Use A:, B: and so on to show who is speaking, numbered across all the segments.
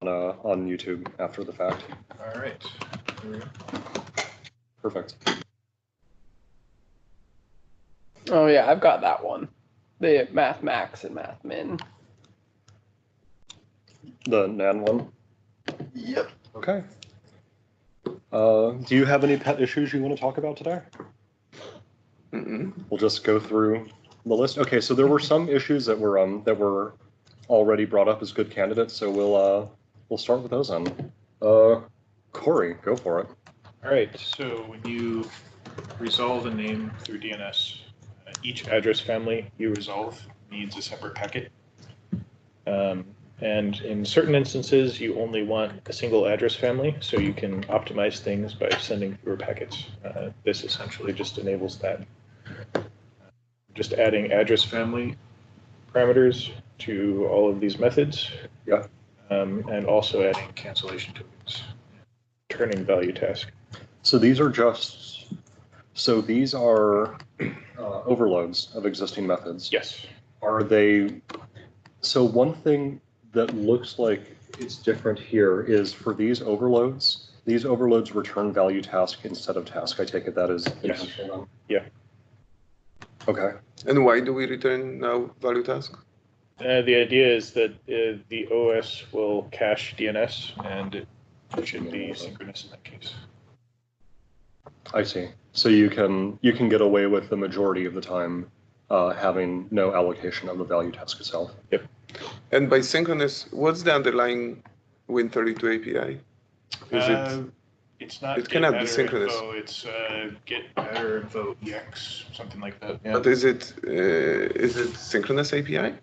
A: on YouTube after the fact.
B: All right. Here we go.
A: Perfect.
C: Oh yeah, I've got that one. The math max and math min.
A: The NaN one?
C: Yep.
A: Okay. Do you have any pet issues you want to talk about today? We'll just go through the list. Okay, so there were some issues that were already brought up as good candidates, so we'll start with those then. Corey, go for it.
B: All right. So when you resolve a name through DNS, each address family you resolve needs a separate packet. And in certain instances, you only want a single address family, so you can optimize things by sending fewer packets. This essentially just enables that. Just adding address family parameters to all of these methods.
A: Yeah.
B: And also adding cancellation tokens, turning value task.
A: So these are overloads of existing methods.
B: Yes.
A: Are they? So one thing that looks like it's different here is for these overloads return value task instead of task. I take it that is intentional.
B: Yeah.
A: Okay.
D: And why do we return now value task?
B: The idea is that the OS will cache DNS, and it should be synchronous in that case.
A: I see. So you can get away with the majority of the time having no allocation of the value task itself.
B: Yep.
D: And by synchronous, what's the underlying Win32 API?
B: It's not.
D: It cannot be synchronous.
B: Info, it's get header info ex, something like that. Yeah.
D: But is it synchronous API?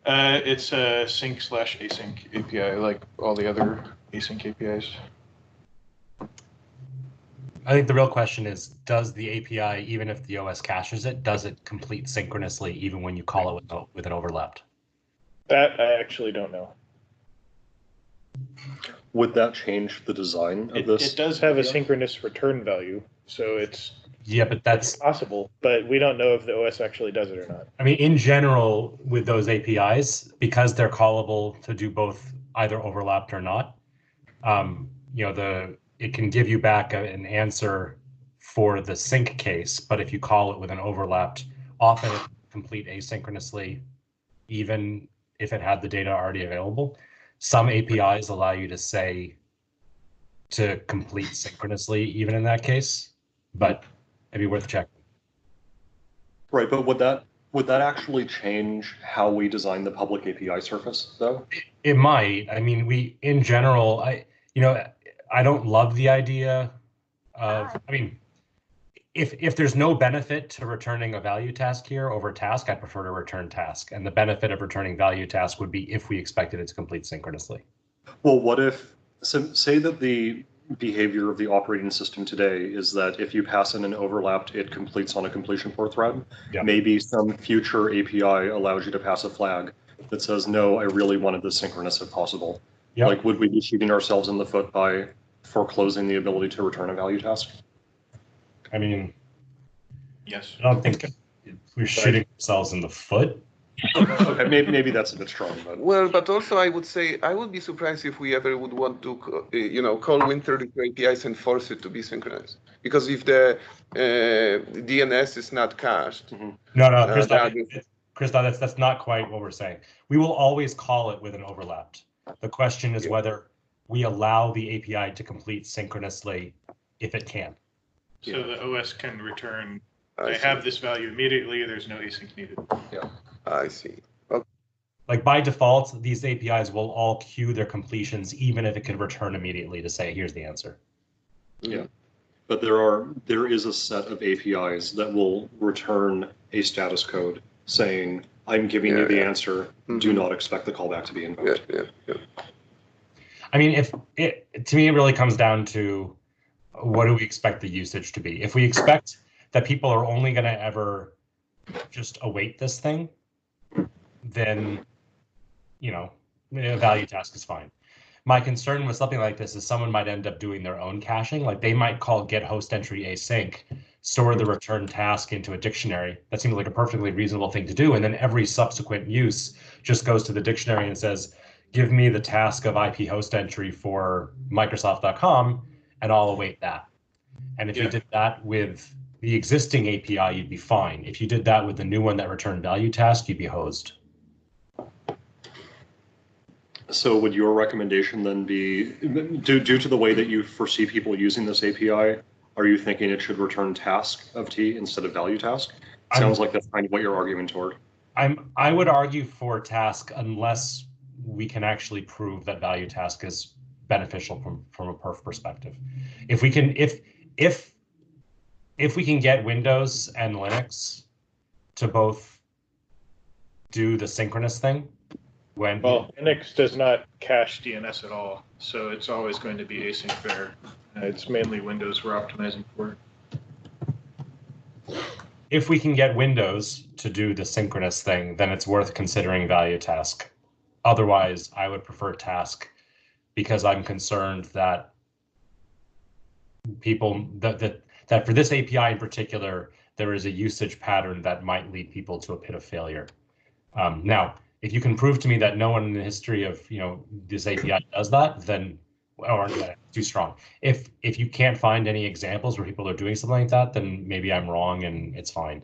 B: It's a sync/async API, like all the other async APIs.
E: I think the real question is, does the API, even if the OS caches it, does it complete synchronously even when you call it with an overlapped?
B: That I actually don't know.
A: Would that change the design of this?
B: It does have a synchronous return value, so it's
E: but that's
B: possible, but we don't know if the OS actually does it or not.
E: I mean, in general, with those APIs, because they're callable to do both either overlapped or not, it can give you back an answer for the sync case, but if you call it with an overlapped, often it complete asynchronously, even if it had the data already available. Some APIs allow you to say to complete synchronously, even in that case, but it'd be worth checking.
A: Right, but would that actually change how we design the public API surface, though?
E: It might. I mean, in general, I don't love the idea of, if there's no benefit to returning a value task here over task, I prefer to return task. And the benefit of returning value task would be if we expected it to complete synchronously.
A: Well, what if, say that the behavior of the operating system today is that if you pass in an overlapped, it completes on a completion for thread. Yeah. Maybe some future API allows you to pass a flag that says, no, I really wanted this synchronous if possible. Yep. Like, would we be shooting ourselves in the foot by foreclosing the ability to return a value task?
E: I mean,
B: yes.
E: I don't think we're shooting ourselves in the foot.
A: Okay, maybe that's a bit strong, but
D: well, but also I would say I would be surprised if we ever would want to, call Win32 APIs and force it to be synchronous. Because if the DNS is not cached,
E: Christoph, that's not quite what we're saying. We will always call it with an overlapped. The question is whether we allow the API to complete synchronously if it can.
B: So the OS can return, I have this value immediately, there's no async needed.
A: Yeah.
D: I see. Okay.
E: Like by default, these APIs will all queue their completions, even if it could return immediately to say, here's the answer.
A: Yeah. But there is a set of APIs that will return a status code saying, I'm giving you the answer, do not expect the callback to be invoked.
D: Yeah.
E: I mean, to me, it really comes down to what do we expect the usage to be? If we expect that people are only going to ever just await this thing, then, a value task is fine. My concern with something like this is someone might end up doing their own caching. Like they might call get host entry async, store the return task into a dictionary. That seems like a perfectly reasonable thing to do. And then every subsequent use just goes to the dictionary and says, give me the task of IP host entry for Microsoft.com, and I'll await that. And if you did that with the existing API, you'd be fine. If you did that with the new one that returned value task, you'd be hosed.
A: So would your recommendation then be, due to the way that you foresee people using this API, are you thinking it should return task of T instead of value task? Sounds like that's kind of what you're arguing toward.
E: I would argue for task unless we can actually prove that value task is beneficial from a perf perspective. If we can if we can get Windows and Linux to both do the synchronous thing, when
B: Linux does not cache DNS at all, so it's always going to be async there. It's mainly Windows we're optimizing for.
E: If we can get Windows to do the synchronous thing, then it's worth considering value task. Otherwise, I would prefer task because I'm concerned that people that for this API in particular, there is a usage pattern that might lead people to a pit of failure. Now, if you can prove to me that no one in the history of this API does that, then too strong. If you can't find any examples where people are doing something like that, then maybe I'm wrong and it's fine.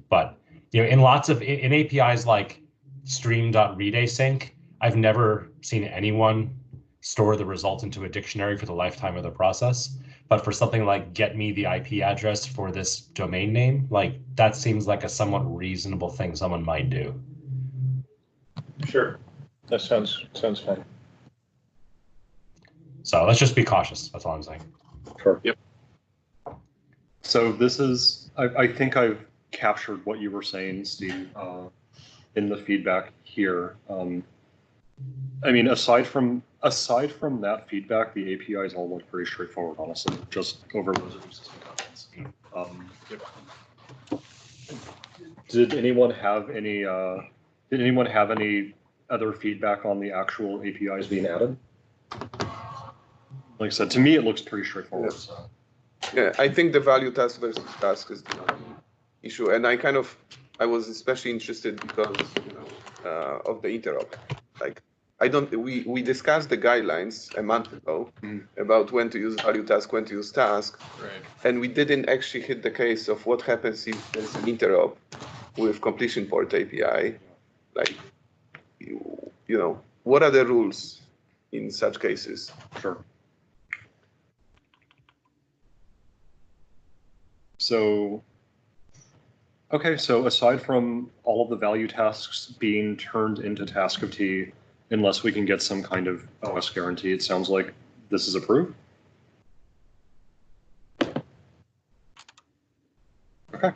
E: But in APIs like stream.readasync, I've never seen anyone store the result into a dictionary for the lifetime of the process. But for something like get me the IP address for this domain name, like that seems like a somewhat reasonable thing someone might do.
B: Sure, that sounds fine.
E: So let's just be cautious. That's all I'm saying.
A: Sure. Yep. So this is, I think I've captured what you were saying, Steve, in the feedback here. I mean, aside from that feedback, the APIs all look pretty straightforward, honestly, just overloads of existing contents. Did anyone have any other feedback on the actual APIs being added? Like I said, to me, it looks pretty straightforward.
D: Yes. Yeah, I think the value task versus task is the issue, and I was especially interested because of the interop. Like, we discussed the guidelines a month ago about when to use value task, when to use task,
B: right.
D: And we didn't actually hit the case of what happens if there's an interop with completion port API. Like, what are the rules in such cases?
A: Sure. So, okay, so aside from all of the value tasks being turned into task of T, unless we can get some kind of OS guarantee, it sounds like this is approved. Okay.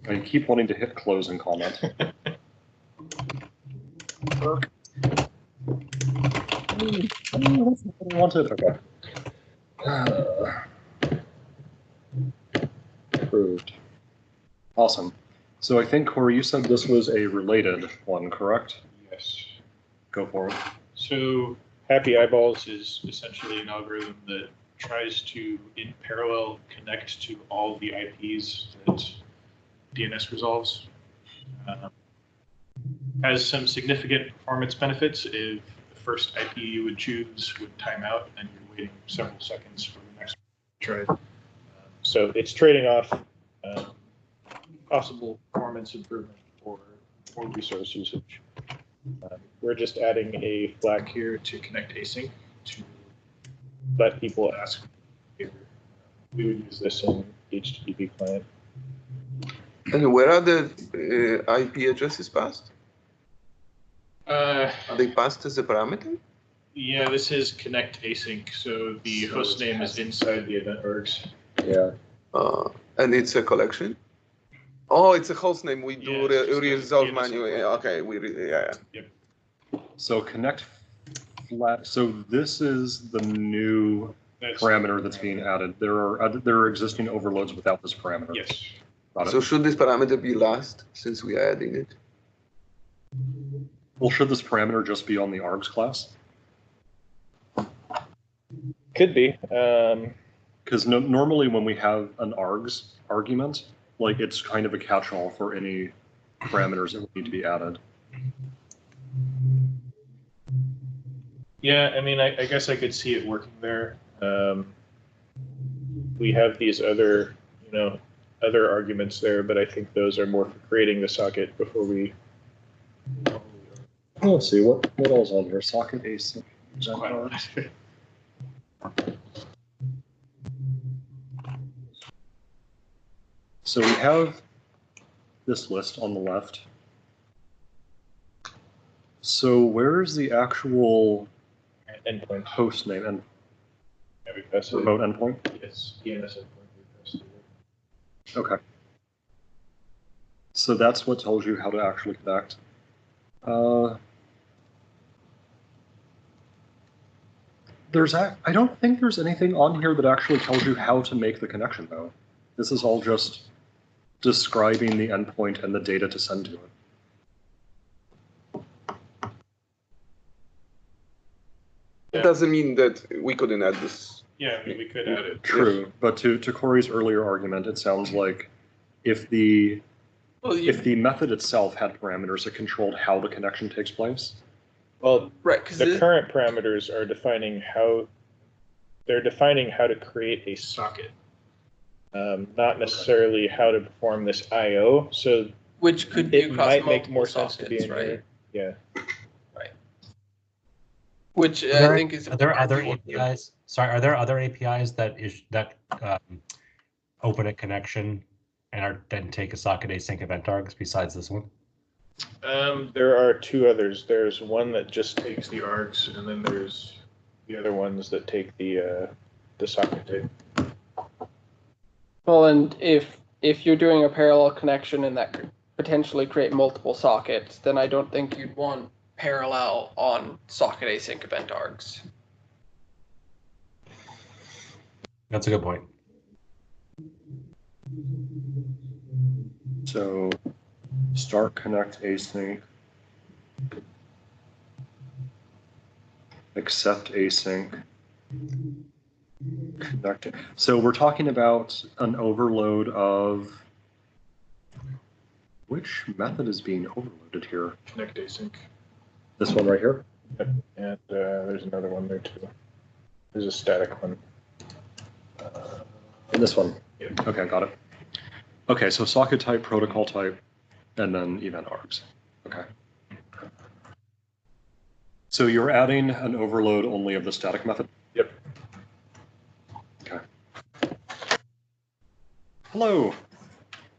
A: I keep wanting to hit close and comment. That's not what I wanted. Okay. Approved. Awesome. So I think, Corey, you said this was a related one, correct?
B: Yes.
A: Go for it.
B: So Happy Eyeballs is essentially an algorithm that tries to, in parallel, connect to all the IPs that DNS resolves. Has some significant performance benefits if the first IP you would choose would time out and you're waiting several seconds for the next try. So it's trading off possible performance improvement for resource usage. We're just adding a flag here to connect async to let people ask. We would use this in HTTP client.
D: And where are the IP addresses passed? Are they passed as a parameter?
B: Yeah, this is connect async, so the host name is inside the event orgs.
A: Yeah.
D: And it's a collection? Oh, it's a host name. We do resolve manually. Okay,
B: Yep.
A: So connect flat. So this is the new parameter that's being added. There are existing overloads without this parameter.
B: Yes.
D: So should this parameter be last since we are adding it?
A: Well, should this parameter just be on the args class?
B: Could be.
A: Because normally when we have an args argument, like it's kind of a catch-all for any parameters that would need to be added.
B: Yeah, I mean, I guess I could see it working there. We have these other, other arguments there, but I think those are more for creating the socket before we.
A: Let's see what else on here. Socket async. So we have this list on the left. So where's the actual
B: endpoint
A: host name and
B: remote
A: endpoint?
B: Yes, DNS endpoint.
A: Okay. So that's what tells you how to actually connect. I don't think there's anything on here that actually tells you how to make the connection, though. This is all just describing the endpoint and the data to send to it.
D: It doesn't mean that we couldn't add this.
B: Yeah, I mean, we could add it.
A: True, but to Corey's earlier argument, it sounds like if the method itself had parameters that controlled how the connection takes place.
B: Well,
C: right, because
B: the current parameters are defining how to create a socket, not necessarily how to perform this I/O. So
C: which could be
B: it
C: across
B: might make
C: multiple
B: more
C: sockets,
B: sense to be in
C: right?
B: here. Yeah.
C: Right. Which I think is.
E: Are there other APIs? Sorry, are there other APIs that open a connection and then take a socket async event args besides this one?
B: There are two others. There's one that just takes the args, and then there's the other ones that take the socket tape.
C: Well, and if you're doing a parallel connection and that could potentially create multiple sockets, then I don't think you'd want parallel on socket async event args.
E: That's a good point.
A: So start connect async, accept async, connect. So we're talking about an overload of which method is being overloaded here?
B: Connect async.
A: This one right here?
B: And there's another one there too. There's a static one.
A: And this one?
B: Yeah.
A: Okay, got it. Okay, so socket type, protocol type, and then event args. Okay. So you're adding an overload only of the static method?
B: Yep.
A: Okay. Hello.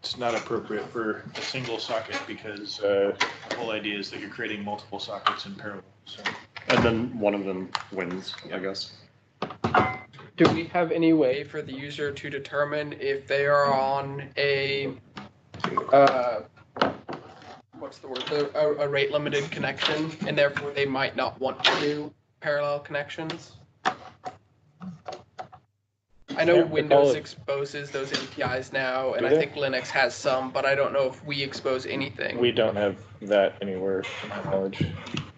B: It's not appropriate for a single socket because the whole idea is that you're creating multiple sockets in parallel. So.
A: And then one of them wins, I guess.
C: Do we have any way for the user to determine if they are on a what's the word? A rate limited connection, and therefore they might not want to do parallel connections? I know Windows exposes those APIs now, and I think Linux has some, but I don't know if we expose anything.
B: We don't have that anywhere, to my knowledge.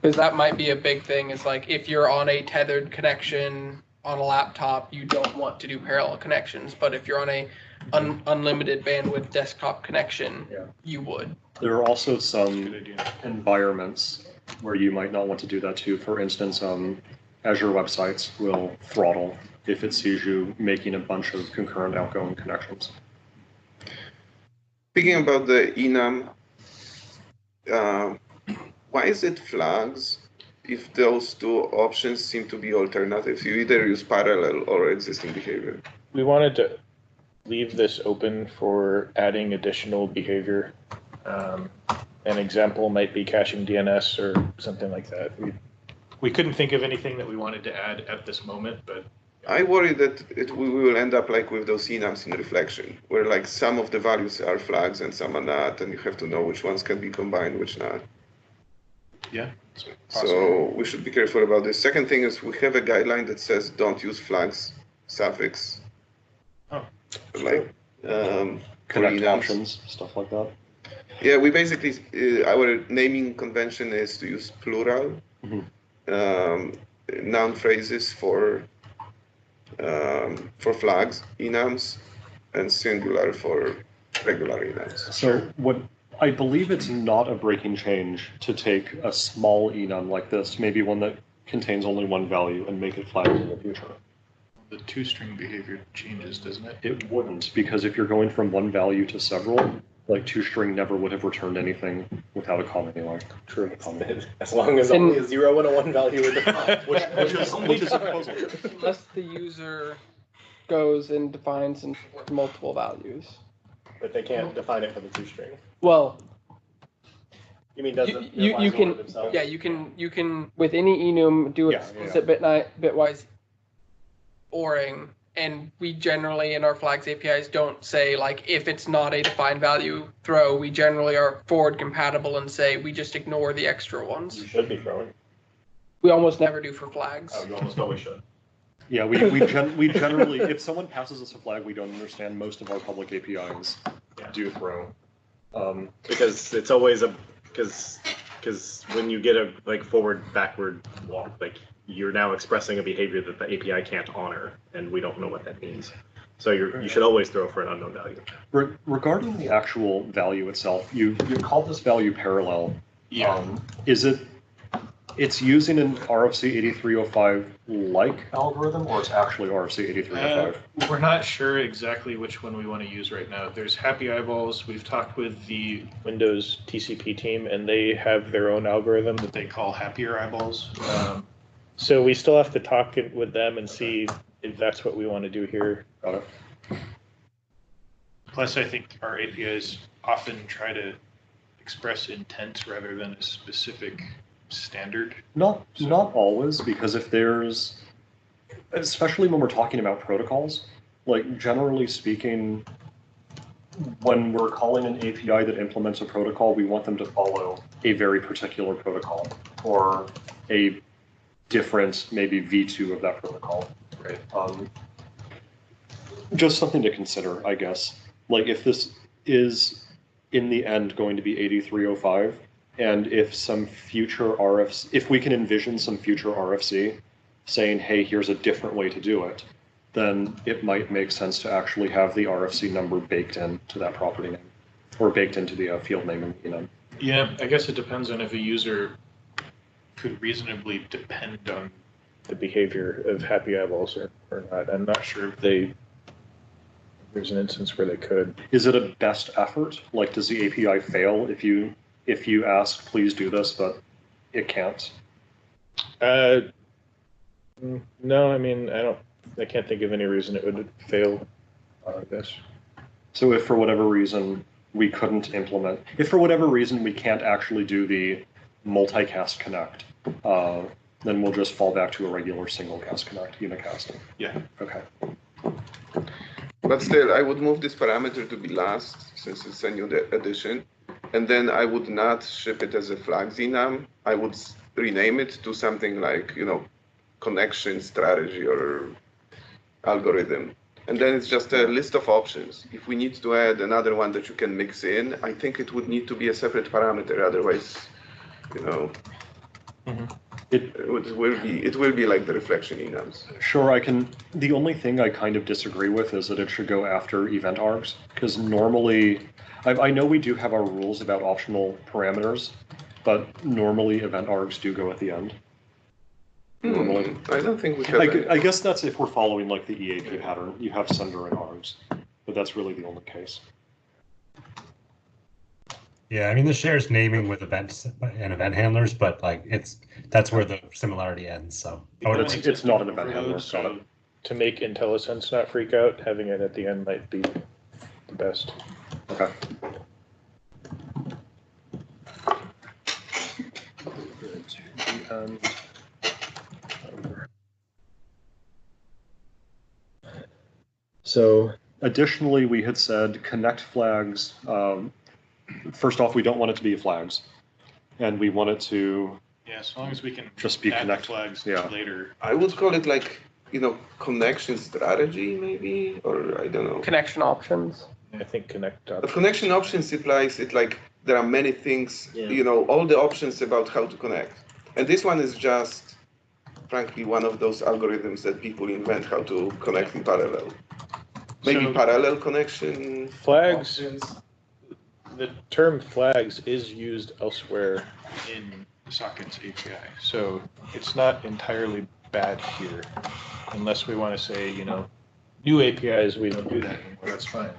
C: Because that might be a big thing, is like if you're on a tethered connection on a laptop, you don't want to do parallel connections, but if you're on a unlimited bandwidth desktop connection, you would.
A: There are also some environments where you might not want to do that too. For instance, Azure websites will throttle if it sees you making a bunch of concurrent outgoing connections.
D: Speaking about the enum, why is it flags if those two options seem to be alternatives? You either use parallel or existing behavior.
B: We wanted to leave this open for adding additional behavior. An example might be caching DNS or something like that. We couldn't think of anything that we wanted to add at this moment, but
D: I worry that we will end up like with those enums in reflection, where like some of the values are flags and some are not, and you have to know which ones can be combined, which not.
B: Yeah.
D: So we should be careful about this. Second thing is we have a guideline that says don't use flags, suffix.
B: Oh.
D: Like
A: Connect options, stuff like that.
D: Yeah, we basically our naming convention is to use plural noun phrases for flags, enums, and singular for regular enums.
A: So what I believe it's not a breaking change to take a small enum like this, maybe one that contains only one value, and make it flagged in the future.
B: The two-string behavior changes, doesn't it?
A: It wouldn't, because if you're going from one value to several, like toString never would have returned anything without a comma anyway.
F: True. As long as only a 0 and a 1 value are defined.
A: Which is a puzzle.
C: Unless the user goes and defines and supports multiple values.
F: But they can't define it for the two-string.
C: Well,
F: You mean does
C: you can
F: themselves?
C: yeah you can with any enum do explicit bitwise ORing, and we generally in our flags APIs don't say like if it's not a defined value throw. We generally are forward compatible and say we just ignore the extra ones.
F: You should be throwing.
C: We almost never do for flags.
F: Oh, you almost always should.
A: Yeah, we generally, if someone passes us a flag we don't understand, most of our public APIs do throw.
F: Because it's always because when you get a like forward backward walk, like you're now expressing a behavior that the API can't honor, and we don't know what that means. So you should always throw for an unknown value.
A: Regarding the actual value itself, you call this value parallel.
B: Yeah.
A: It's using an RFC 8305 like algorithm, or it's actually RFC 8305?
B: We're not sure exactly which one we want to use right now. There's Happy Eyeballs. We've talked with the Windows TCP team, and they have their own algorithm that they call Happier Eyeballs. So we still have to talk with them and see if that's what we want to do here.
A: Got it.
B: Plus, I think our APIs often try to express intent rather than a specific standard.
A: Not always, because if there's, especially when we're talking about protocols, like generally speaking, when we're calling an API that implements a protocol, we want them to follow a very particular protocol or a different maybe V2 of that protocol.
B: Right.
A: Just something to consider, I guess. Like if this is in the end going to be 8305, and if some future RFC, if we can envision some future RFC saying, hey, here's a different way to do it, then it might make sense to actually have the RFC number baked into that property name, or baked into the field name,
B: Yeah, I guess it depends on if a user could reasonably depend on the behavior of Happy Eyeballs or not. I'm not sure if there's an instance where they could.
A: Is it a best effort? Like, does the API fail if you ask, please do this, but it can't?
B: No, I mean, I can't think of any reason it would fail like this.
A: So if for whatever reason we couldn't implement, if for whatever reason we can't actually do the multicast connect, then we'll just fall back to a regular single cast connect, unicast.
B: Yeah.
A: Okay.
D: But still, I would move this parameter to be last, since it's a new addition. And then I would not ship it as a flags enum. I would rename it to something like, connection strategy or algorithm. And then it's just a list of options. If we need to add another one that you can mix in, I think it would need to be a separate parameter. Otherwise, it will be like the reflection enums.
A: Sure, the only thing I kind of disagree with is that it should go after event args, because normally, I know we do have our rules about optional parameters, but normally event args do go at the end. Normally.
D: I don't think we have
A: I guess that's if we're following like the EAP pattern. You have sender and args, but that's really the only case.
E: Yeah, I mean, the shares naming with events and event handlers, but like that's where the similarity ends. So
A: it's not an event handler.
B: So to make IntelliSense not freak out, having it at the end might be the best.
A: Okay. So additionally, we had said connect flags. First off, we don't want it to be flags, and we want it to
B: as long as we can
A: just be
B: add
A: connect
B: flags later.
D: I would call it like connection strategy maybe, or I don't know.
C: Connection options.
B: I think connect.
D: But connection options implies it like there are many things, all the options about how to connect, and this one is just, frankly, one of those algorithms that people invent how to connect in parallel. Maybe
B: So
D: parallel connection.
B: flags,
D: options.
B: the term flags is used elsewhere in the sockets API. So it's not entirely bad here, unless we want to say, new APIs, we don't do that anymore. That's fine.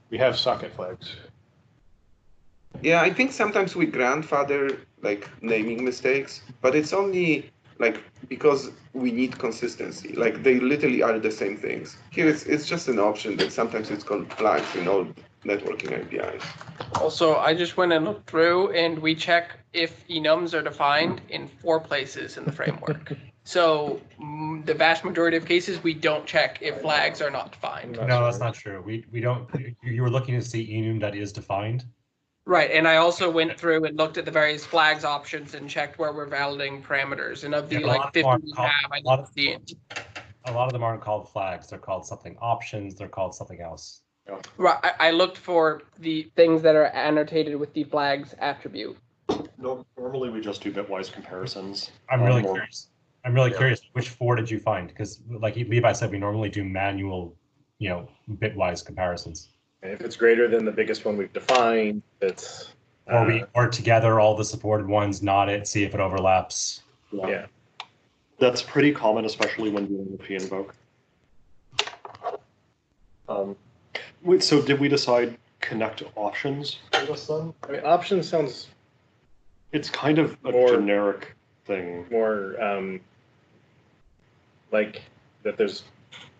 B: We have socket flags.
D: Yeah, I think sometimes we grandfather like naming mistakes, but it's only like because we need consistency. Like they literally are the same things. Here it's just an option that sometimes it's called flags in all networking APIs.
C: Also, I just went and looked through, and we check if enums are defined in 4 places in the framework. So the vast majority of cases, we don't check if flags are not defined.
E: No, that's not true. We don't. You were looking to see enum that is defined.
C: Right, and I also went through and looked at the various flags options and checked where we're validating parameters. And of the
E: Yeah, but a lot
C: like
E: of them
C: 50
E: aren't
C: we
E: called-
C: have, I
E: a lot
C: didn't
E: of-
C: see it.
E: A lot of them aren't called flags. They're called something options. They're called something else.
C: Right, I looked for the things that are annotated with the flags attribute.
A: No, normally we just do bitwise comparisons.
E: I'm really
A: Or-
E: curious. I'm really curious. Which 4 did you find? Because, like Levi said, we normally do manual, bitwise comparisons.
F: And if it's greater than the biggest one we've defined, it's
E: Or together all the supported ones, not it, see if it overlaps.
F: yeah.
A: That's pretty common, especially when dealing with p-invoke. Wait, so did we decide connect options for this then?
F: I mean, options sounds
A: It's kind of a
F: More-
A: generic thing.
F: more like that. There's,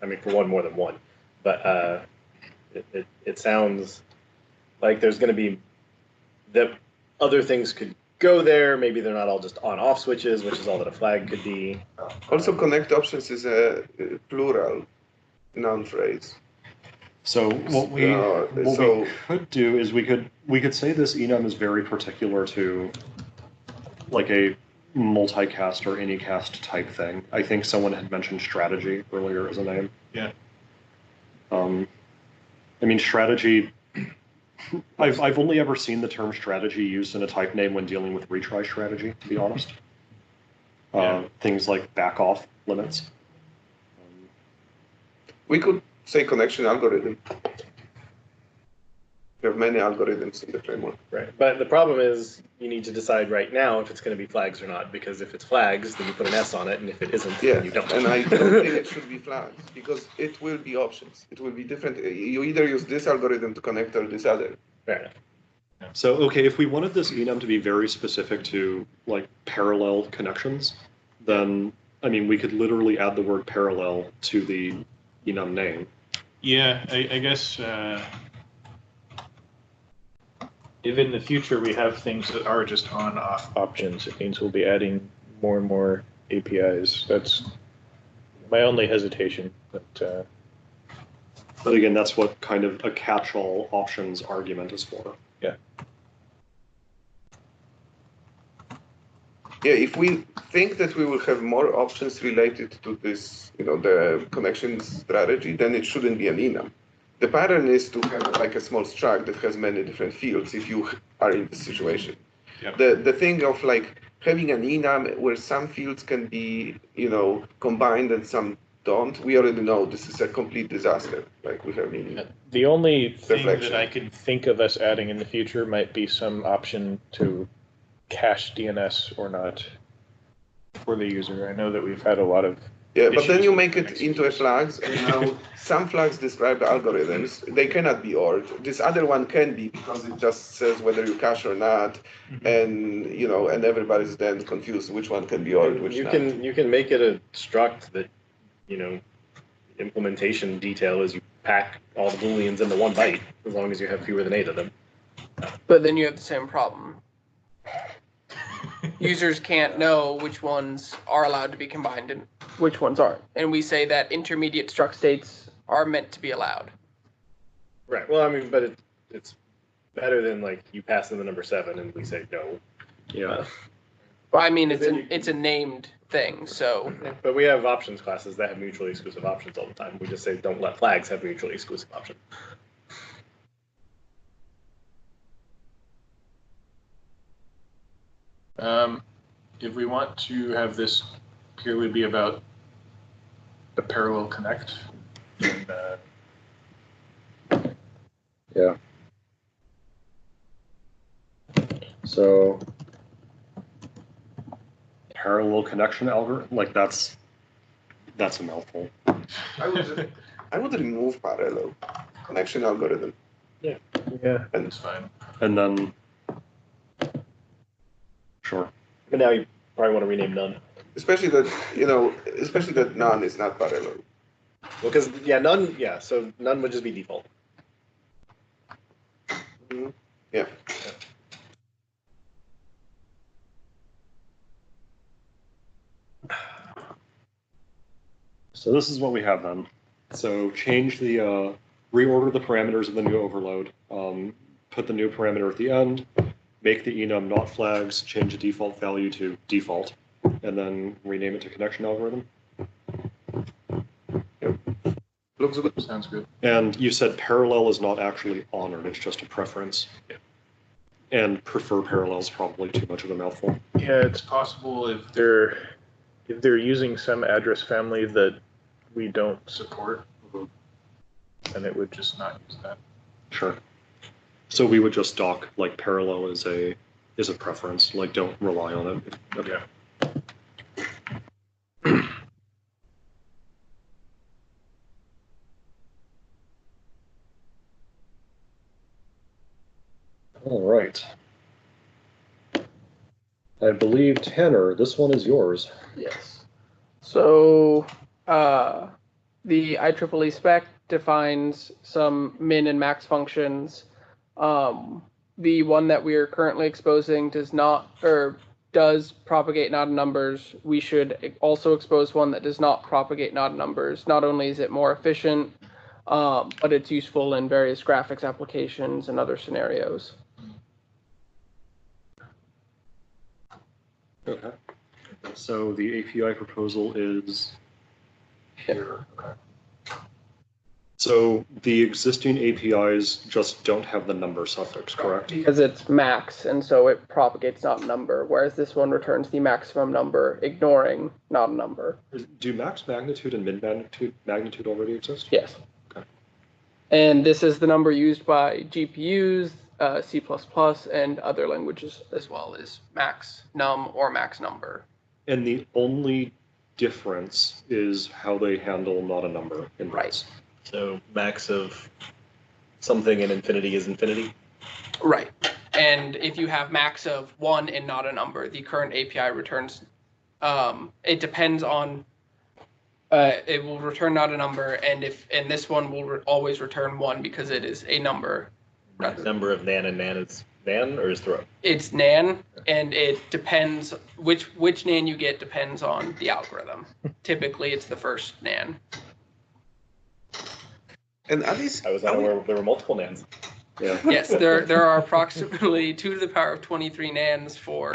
F: I mean, for one, more than one, but it sounds like there's going to be that other things could go there. Maybe they're not all just on-off switches, which is all that a flag could be.
D: Also, connect options is a plural noun phrase.
A: So what we could do is we could say this enum is very particular to like a multicast or anycast type thing. I think someone had mentioned strategy earlier as a name.
B: Yeah.
A: I mean, strategy. I've only ever seen the term strategy used in a type name when dealing with retry strategy, to be honest. Things like back off limits.
D: We could say connection algorithm. We have many algorithms in the framework.
F: Right. But the problem is you need to decide right now if it's going to be flags or not, because if it's flags, then you put an S on it, and if it isn't,
D: Yeah,
F: then you don't.
D: and I don't think it should be flags because it will be options. It will be different. You either use this algorithm to connect or this other.
F: Fair enough.
A: So, okay, if we wanted this enum to be very specific to like parallel connections, then I mean, we could literally add the word parallel to the enum name.
B: Yeah, I guess if in the future we have things that are just on-off options, it means we'll be adding more and more APIs. That's my only hesitation. But
A: again, that's what kind of a catch-all options argument is for.
B: Yeah.
D: Yeah, if we think that we will have more options related to this, the connection strategy, then it shouldn't be an enum. The pattern is to have like a small struct that has many different fields if you are in this situation.
B: Yep.
D: The thing of like having an enum where some fields can be, combined and some don't, we already know this is a complete disaster. Like we have in
B: the only thing
D: Reflection.
B: that I could think of us adding in the future might be some option to cache DNS or not for the user. I know that we've had a lot of
D: Yeah, but then
B: issues
D: you
B: with
D: make it into a flags, and now some flags describe algorithms. They cannot be ORed. This other one can be because it just says whether you cache or not, and and everybody's then confused which one can be ORed, which
F: You
D: not.
F: can make it a struct that, implementation detail is you pack all the booleans into one byte as long as you have fewer than 8 of them.
C: But then you have the same problem. Users can't know which ones are allowed to be combined and which ones aren't. And we say that intermediate struct states are meant to be allowed.
F: Right. Well, I mean, but it's better than like you pass in the number 7 and we say no.
A: Yeah.
C: Well, I mean, it's a named thing, so.
F: But we have options classes that have mutually exclusive options all the time. We just say don't let flags have mutually exclusive options.
B: If we want to have this purely be about the parallel connect, then
A: Yeah. So parallel connection algorithm, like that's a mouthful.
D: I would remove parallel connection algorithm.
B: Yeah, that's fine.
A: And then, sure.
F: But now you probably want to rename none.
D: Especially that none is not parallel.
F: Well, because none. Yeah, so none would just be default.
D: Yeah.
A: So this is what we have then. So change the, reorder the parameters of the new overload, put the new parameter at the end, make the enum not flags, change the default value to default, and then rename it to connection algorithm.
D: Looks good.
B: Sounds good.
A: And you said parallel is not actually honored, it's just a preference.
B: Yeah.
A: And prefer parallel is probably too much of a mouthful.
B: Yeah, it's possible if they're using some address family that we don't support, then it would just not use that.
A: Sure. So we would just dock like parallel is a preference, like don't rely on it. Okay.
B: Yeah.
A: All right. I believe Tanner, this one is yours.
C: Yes. So the IEEE spec defines some min and max functions. The one that we are currently exposing does propagate not in numbers. We should also expose one that does not propagate not in numbers. Not only is it more efficient, but it's useful in various graphics applications and other scenarios.
A: Okay. So the API proposal is here. Okay. So the existing APIs just don't have the number suffix, correct?
C: Because it's max, and so it propagates not a number, whereas this one returns the maximum number, ignoring not a number.
A: Do max magnitude and min magnitude already exist?
C: Yes.
A: Okay.
C: And this is the number used by GPUs, C++, and other languages, as well as max num or max number.
A: And the only difference is how they handle not a number in
C: Right.
F: So max of something in infinity is infinity.
C: Right. And if you have max of 1 and not a number, the current API returns, it depends on, it will return not a number, and this one will always return 1 because it is a number.
F: Number of NaN and NaN is NaN or is throw?
C: It's NaN, and it depends, which NaN you get depends on the algorithm. Typically, it's the first NaN.
D: And at least
F: I was unaware there were multiple NaNs.
A: Yeah.
C: Yes, there are approximately 2 to the power of 23 NaNs for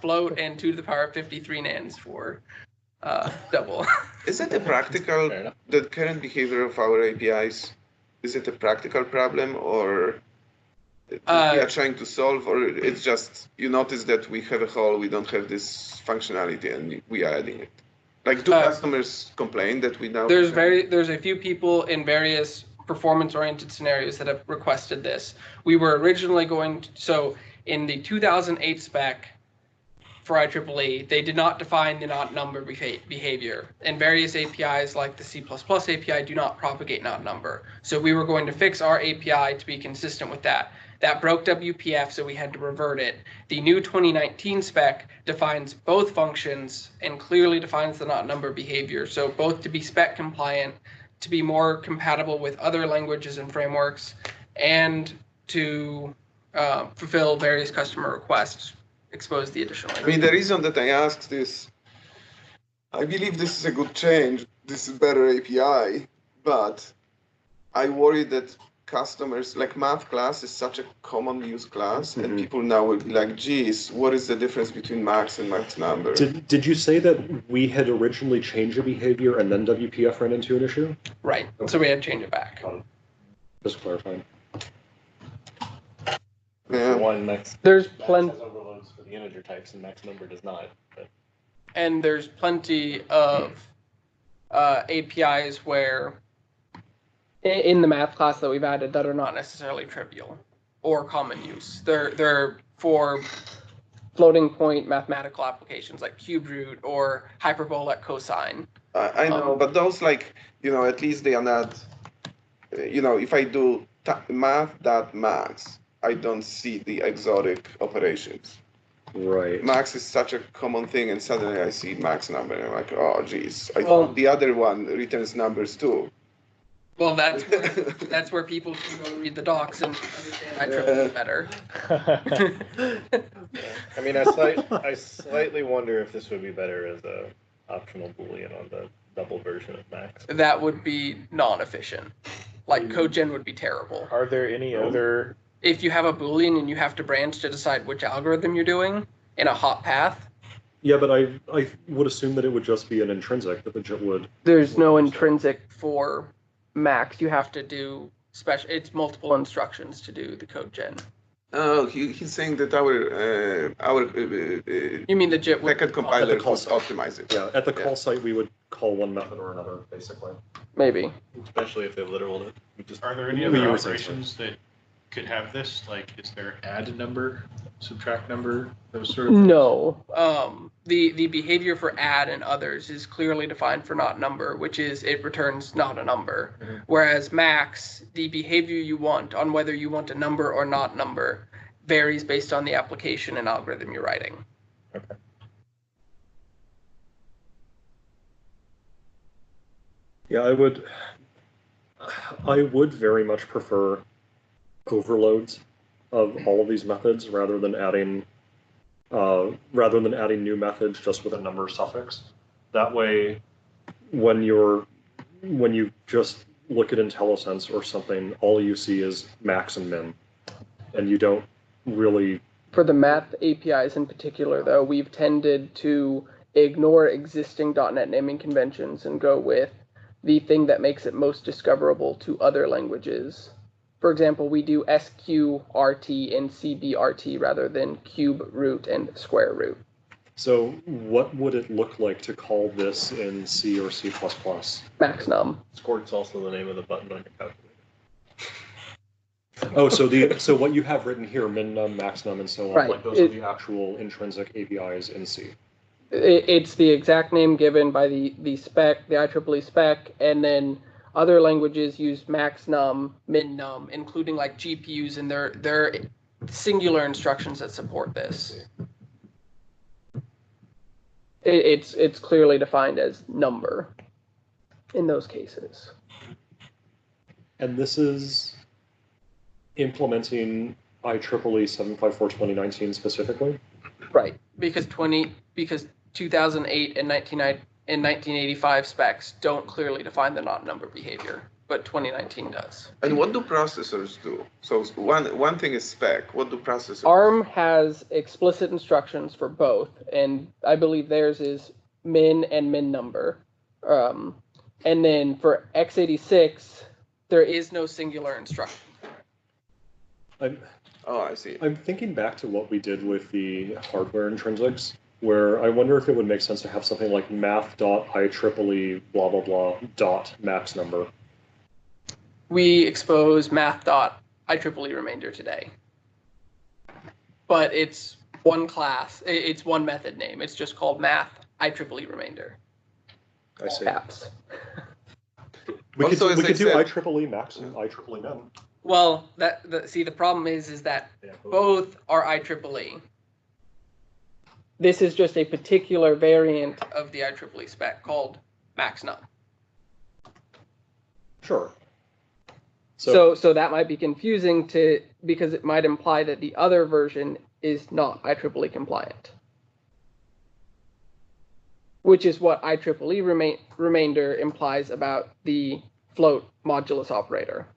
C: float and 2 to the power of 53 NaNs for double.
D: Is it a practical, the current behavior of our APIs, is it a practical problem or we are trying to solve, or it's just you notice that we have a hole, we don't have this functionality and we are adding it? Like, do customers complain that we now...
C: There's a few people in various performance-oriented scenarios that have requested this. We were originally so in the 2008 spec for IEEE, they did not define the not number behavior. And various APIs like the C++ API do not propagate not number. So we were going to fix our API to be consistent with that. That broke WPF, so we had to revert it. The new 2019 spec defines both functions and clearly defines the not number behavior. So both to be spec compliant, to be more compatible with other languages and frameworks, and to fulfill various customer requests, expose the additional.
D: I mean, the reason that I asked this, I believe this is a good change. This is better API, but I worry that customers, like math class is such a common use class, and people now will be like, geez, what is the difference between max and max number?
A: Did you say that we had originally changed the behavior and then WPF ran into an issue?
C: Right, so we had to change it back.
A: Just clarifying.
D: Yeah.
F: One max.
C: There's
F: Max
C: plenty,
F: has overloads for the integer types and max number does not. But
C: and there's plenty of APIs where in the math class that we've added that are not necessarily trivial or common use. They're for floating point mathematical applications like cube root or hyperbolic cosine.
D: I know, but those like, at least they are not, if I do math.max, I don't see the exotic operations.
A: Right.
D: Max is such a common thing, and suddenly I see max number, and I'm like, oh, geez. I thought the other one returns numbers too.
C: Well, that's where people can go read the docs and understand IEEE better.
F: I mean, I slightly wonder if this would be better as a optional boolean on the double version of max.
C: That would be non-efficient. Like CodeGen would be terrible.
B: Are there any other?
C: If you have a boolean and you have to branch to decide which algorithm you're doing in a hot path.
A: Yeah, but I would assume that it would just be an intrinsic that the JIT would.
C: There's no intrinsic for max. You have to do special. It's multiple instructions to do the CodeGen.
D: Oh, he's saying that our
C: You mean the JIT would
D: packet compiler
A: call
D: would
A: site.
D: optimize it.
A: Yeah, at the call site, we would call one method or another, basically.
C: maybe.
F: Especially if they literaled it.
G: Are there any
A: We
G: other
A: use it.
G: operations that could have this? Like, is there add number, subtract number, those sort of things?
C: No. The behavior for add and others is clearly defined for not number, which is it returns not a number.
A: Mm-hmm.
C: Whereas max, the behavior you want on whether you want a number or not number varies based on the application and algorithm you're writing.
B: Okay.
A: Yeah, I would very much prefer overloads of all of these methods rather than adding new methods just with a number suffix. That way, when you just look at IntelliSense or something, all you see is max and min, and you don't really.
C: For the math APIs in particular, though, we've tended to ignore existing .NET naming conventions and go with the thing that makes it most discoverable to other languages. For example, we do SQRT and CBRT rather than cube root and square root.
A: So what would it look like to call this in C or C++?
C: Maxnum.
F: Squirt's also the name of the button on your calculator.
A: Oh, so what you have written here, min num, max num, and so on,
C: Right.
A: like those are the actual intrinsic APIs in C.
C: It's the exact name given by the spec, the IEEE spec, and then other languages use max num, min num, including like GPUs and their singular instructions that support this. It's clearly defined as number in those cases.
A: And this is implementing IEEE 754/2019 specifically?
C: Right, because 2008 and 1985 specs don't clearly define the not number behavior, but 2019 does.
D: And what do processors do? So one thing is spec. What do processors?
C: ARM has explicit instructions for both, and I believe theirs is min and min number. And then for x86, there is no singular instruction.
D: I see.
A: I'm thinking back to what we did with the hardware intrinsics, where I wonder if it would make sense to have something like math.IEEE blah blah blah dot max number.
C: We expose math.IEEE remainder today. But it's one class, it's one method name. It's just called math.IEEE remainder.
A: I see.
C: Caps.
A: We
D: Also,
A: could
D: as I
A: do
D: said-
A: IEEE max and IEEE min.
C: Well, see, the problem is that
F: Yeah,
C: both are IEEE. This is just a particular variant of the IEEE spec called maxnum.
A: Sure.
C: So that might be confusing because it might imply that the other version is not IEEE compliant. Which is what IEEE remainder implies about the float modulus operator.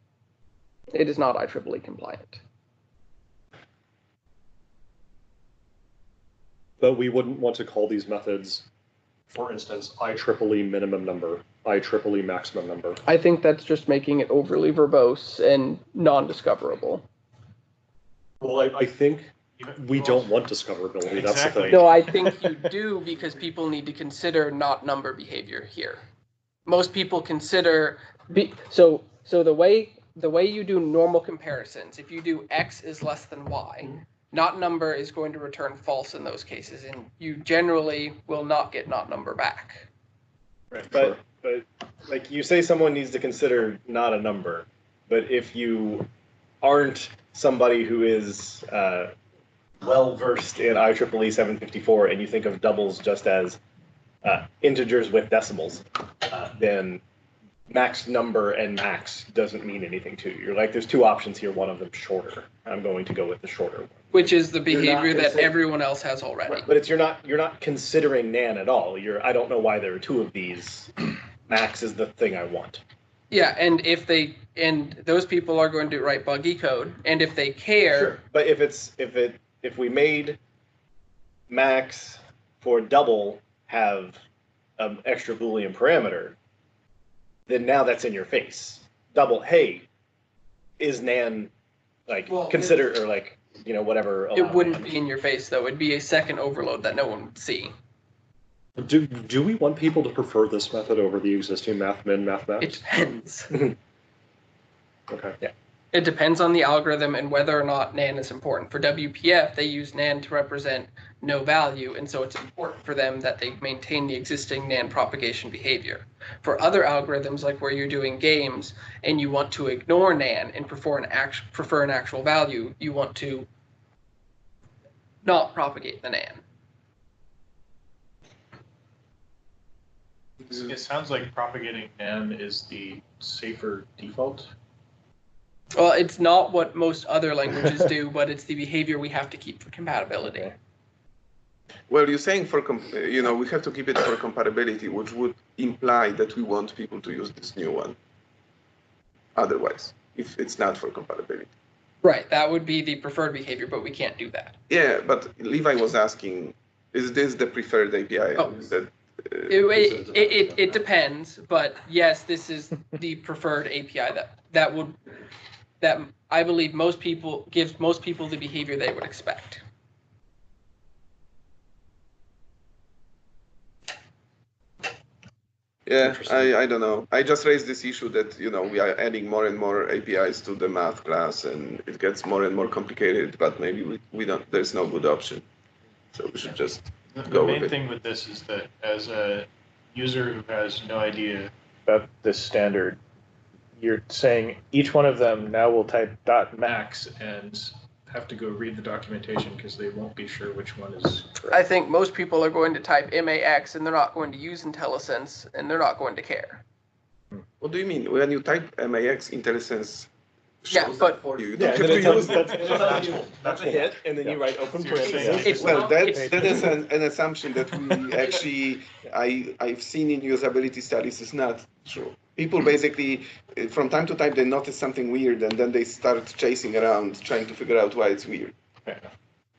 C: It is not IEEE compliant.
A: But we wouldn't want to call these methods, for instance, IEEE minimum number, IEEE maximum number.
C: I think that's just making it overly verbose and non-discoverable.
A: Well, I think we don't want discoverability. That's the
G: Exactly.
A: thing.
C: No, I think you do because people need to consider not number behavior here. Most people consider, so So the way you do normal comparisons, if you do x is less than y, not number is going to return false in those cases, and you generally will not get not number back.
F: Right. But like you say, someone needs to consider not a number. But if you aren't somebody who is well versed in IEEE 754 and you think of doubles just as integers with decimals, then max number and max doesn't mean anything to you. You're like, there's two options here, one of them shorter. I'm going to go with the shorter one.
C: Which is the behavior that everyone else has already.
F: Right, but you're not considering NaN at all. I don't know why there are two of these. Max is the thing I want.
C: Yeah, and those people are going to write buggy code, and if they care.
F: Sure. But if we made max for double have an extra Boolean parameter, then now that's in your face. Double, hey, is NaN consider or whatever?
C: It wouldn't be in your face though. It'd be a second overload that no one would see.
A: Do we want people to prefer this method over the existing math min, math max?
C: It depends.
A: Okay.
F: Yeah.
C: It depends on the algorithm and whether or not NaN is important. For WPF, they use NaN to represent no value, and so it's important for them that they maintain the existing NaN propagation behavior. For other algorithms, like where you're doing games and you want to ignore NaN and prefer an actual value, you want to not propagate the NaN.
G: It sounds like propagating NaN is the safer default.
C: Well, it's not what most other languages do, but it's the behavior we have to keep for compatibility.
D: Well, you're saying we have to keep it for compatibility, which would imply that we want people to use this new one. Otherwise, if it's not for compatibility.
C: Right, that would be the preferred behavior, but we can't do that.
D: Yeah, but Levi was asking, is this the preferred API?
C: Oh. It depends, but yes, this is the preferred API that I believe gives most people the behavior they would expect.
D: Yeah, I don't know. I just raised this issue that we are adding more and more APIs to the math class, and it gets more and more complicated. But maybe we don't. There's no good option, so we should just
G: The main thing with this is that as a user who has no idea
B: About this standard, you're saying each one of them now will type .max
G: and have to go read the documentation because they won't be sure which one is correct.
C: I think most people are going to type MAX and they're not going to use IntelliSense and they're not going to care.
D: What do you mean when you type MAX IntelliSense?
C: Yeah, but
D: You
F: Yeah,
D: don't
F: and
D: have
F: then
D: to
F: it
D: use
F: tells you that's a hit, and then you write open
G: So you're saying
F: parentheses.
C: It's
D: Well,
C: not-
D: that
C: it's-
D: is an assumption that we actually I've seen in usability studies is not true. People basically, from time to time, they notice something weird, and then they start chasing around trying to figure out why it's weird.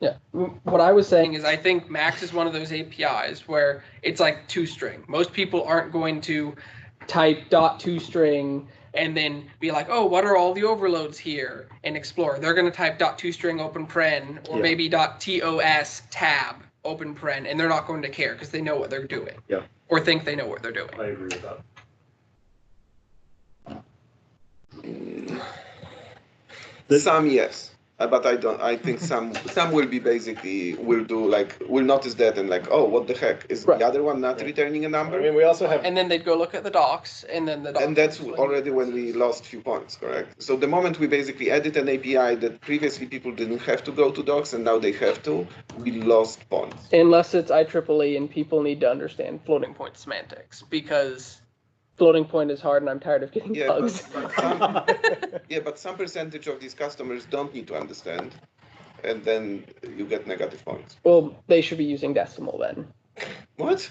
C: Yeah, what I was saying is I think Max is one of those APIs where it's like toString. Most people aren't going to type .toString and then be like, oh, what are all the overloads here, and explore. They're going to type .toString open paren or maybe .tos tab open paren, and they're not going to care because they know what they're doing.
A: Yeah.
C: Or think they know what they're doing.
A: I agree with that.
D: Some yes, but I don't. I think some will be basically will notice that and like, oh, what the heck is
C: Right.
D: the other one not returning a number?
F: I mean, we also have
C: And then they'd go look at the docs, and then the docs.
D: And that's already when we lost few points, correct? So the moment we basically added an API that previously people didn't have to go to docs and now they have to, we lost points.
C: Unless it's IEEE and people need to understand floating point semantics, because floating point is hard and I'm tired of getting
D: Yeah,
C: bugs.
D: but some percentage of these customers don't need to understand, and then you get negative points.
C: Well, they should be using decimal then.
D: What?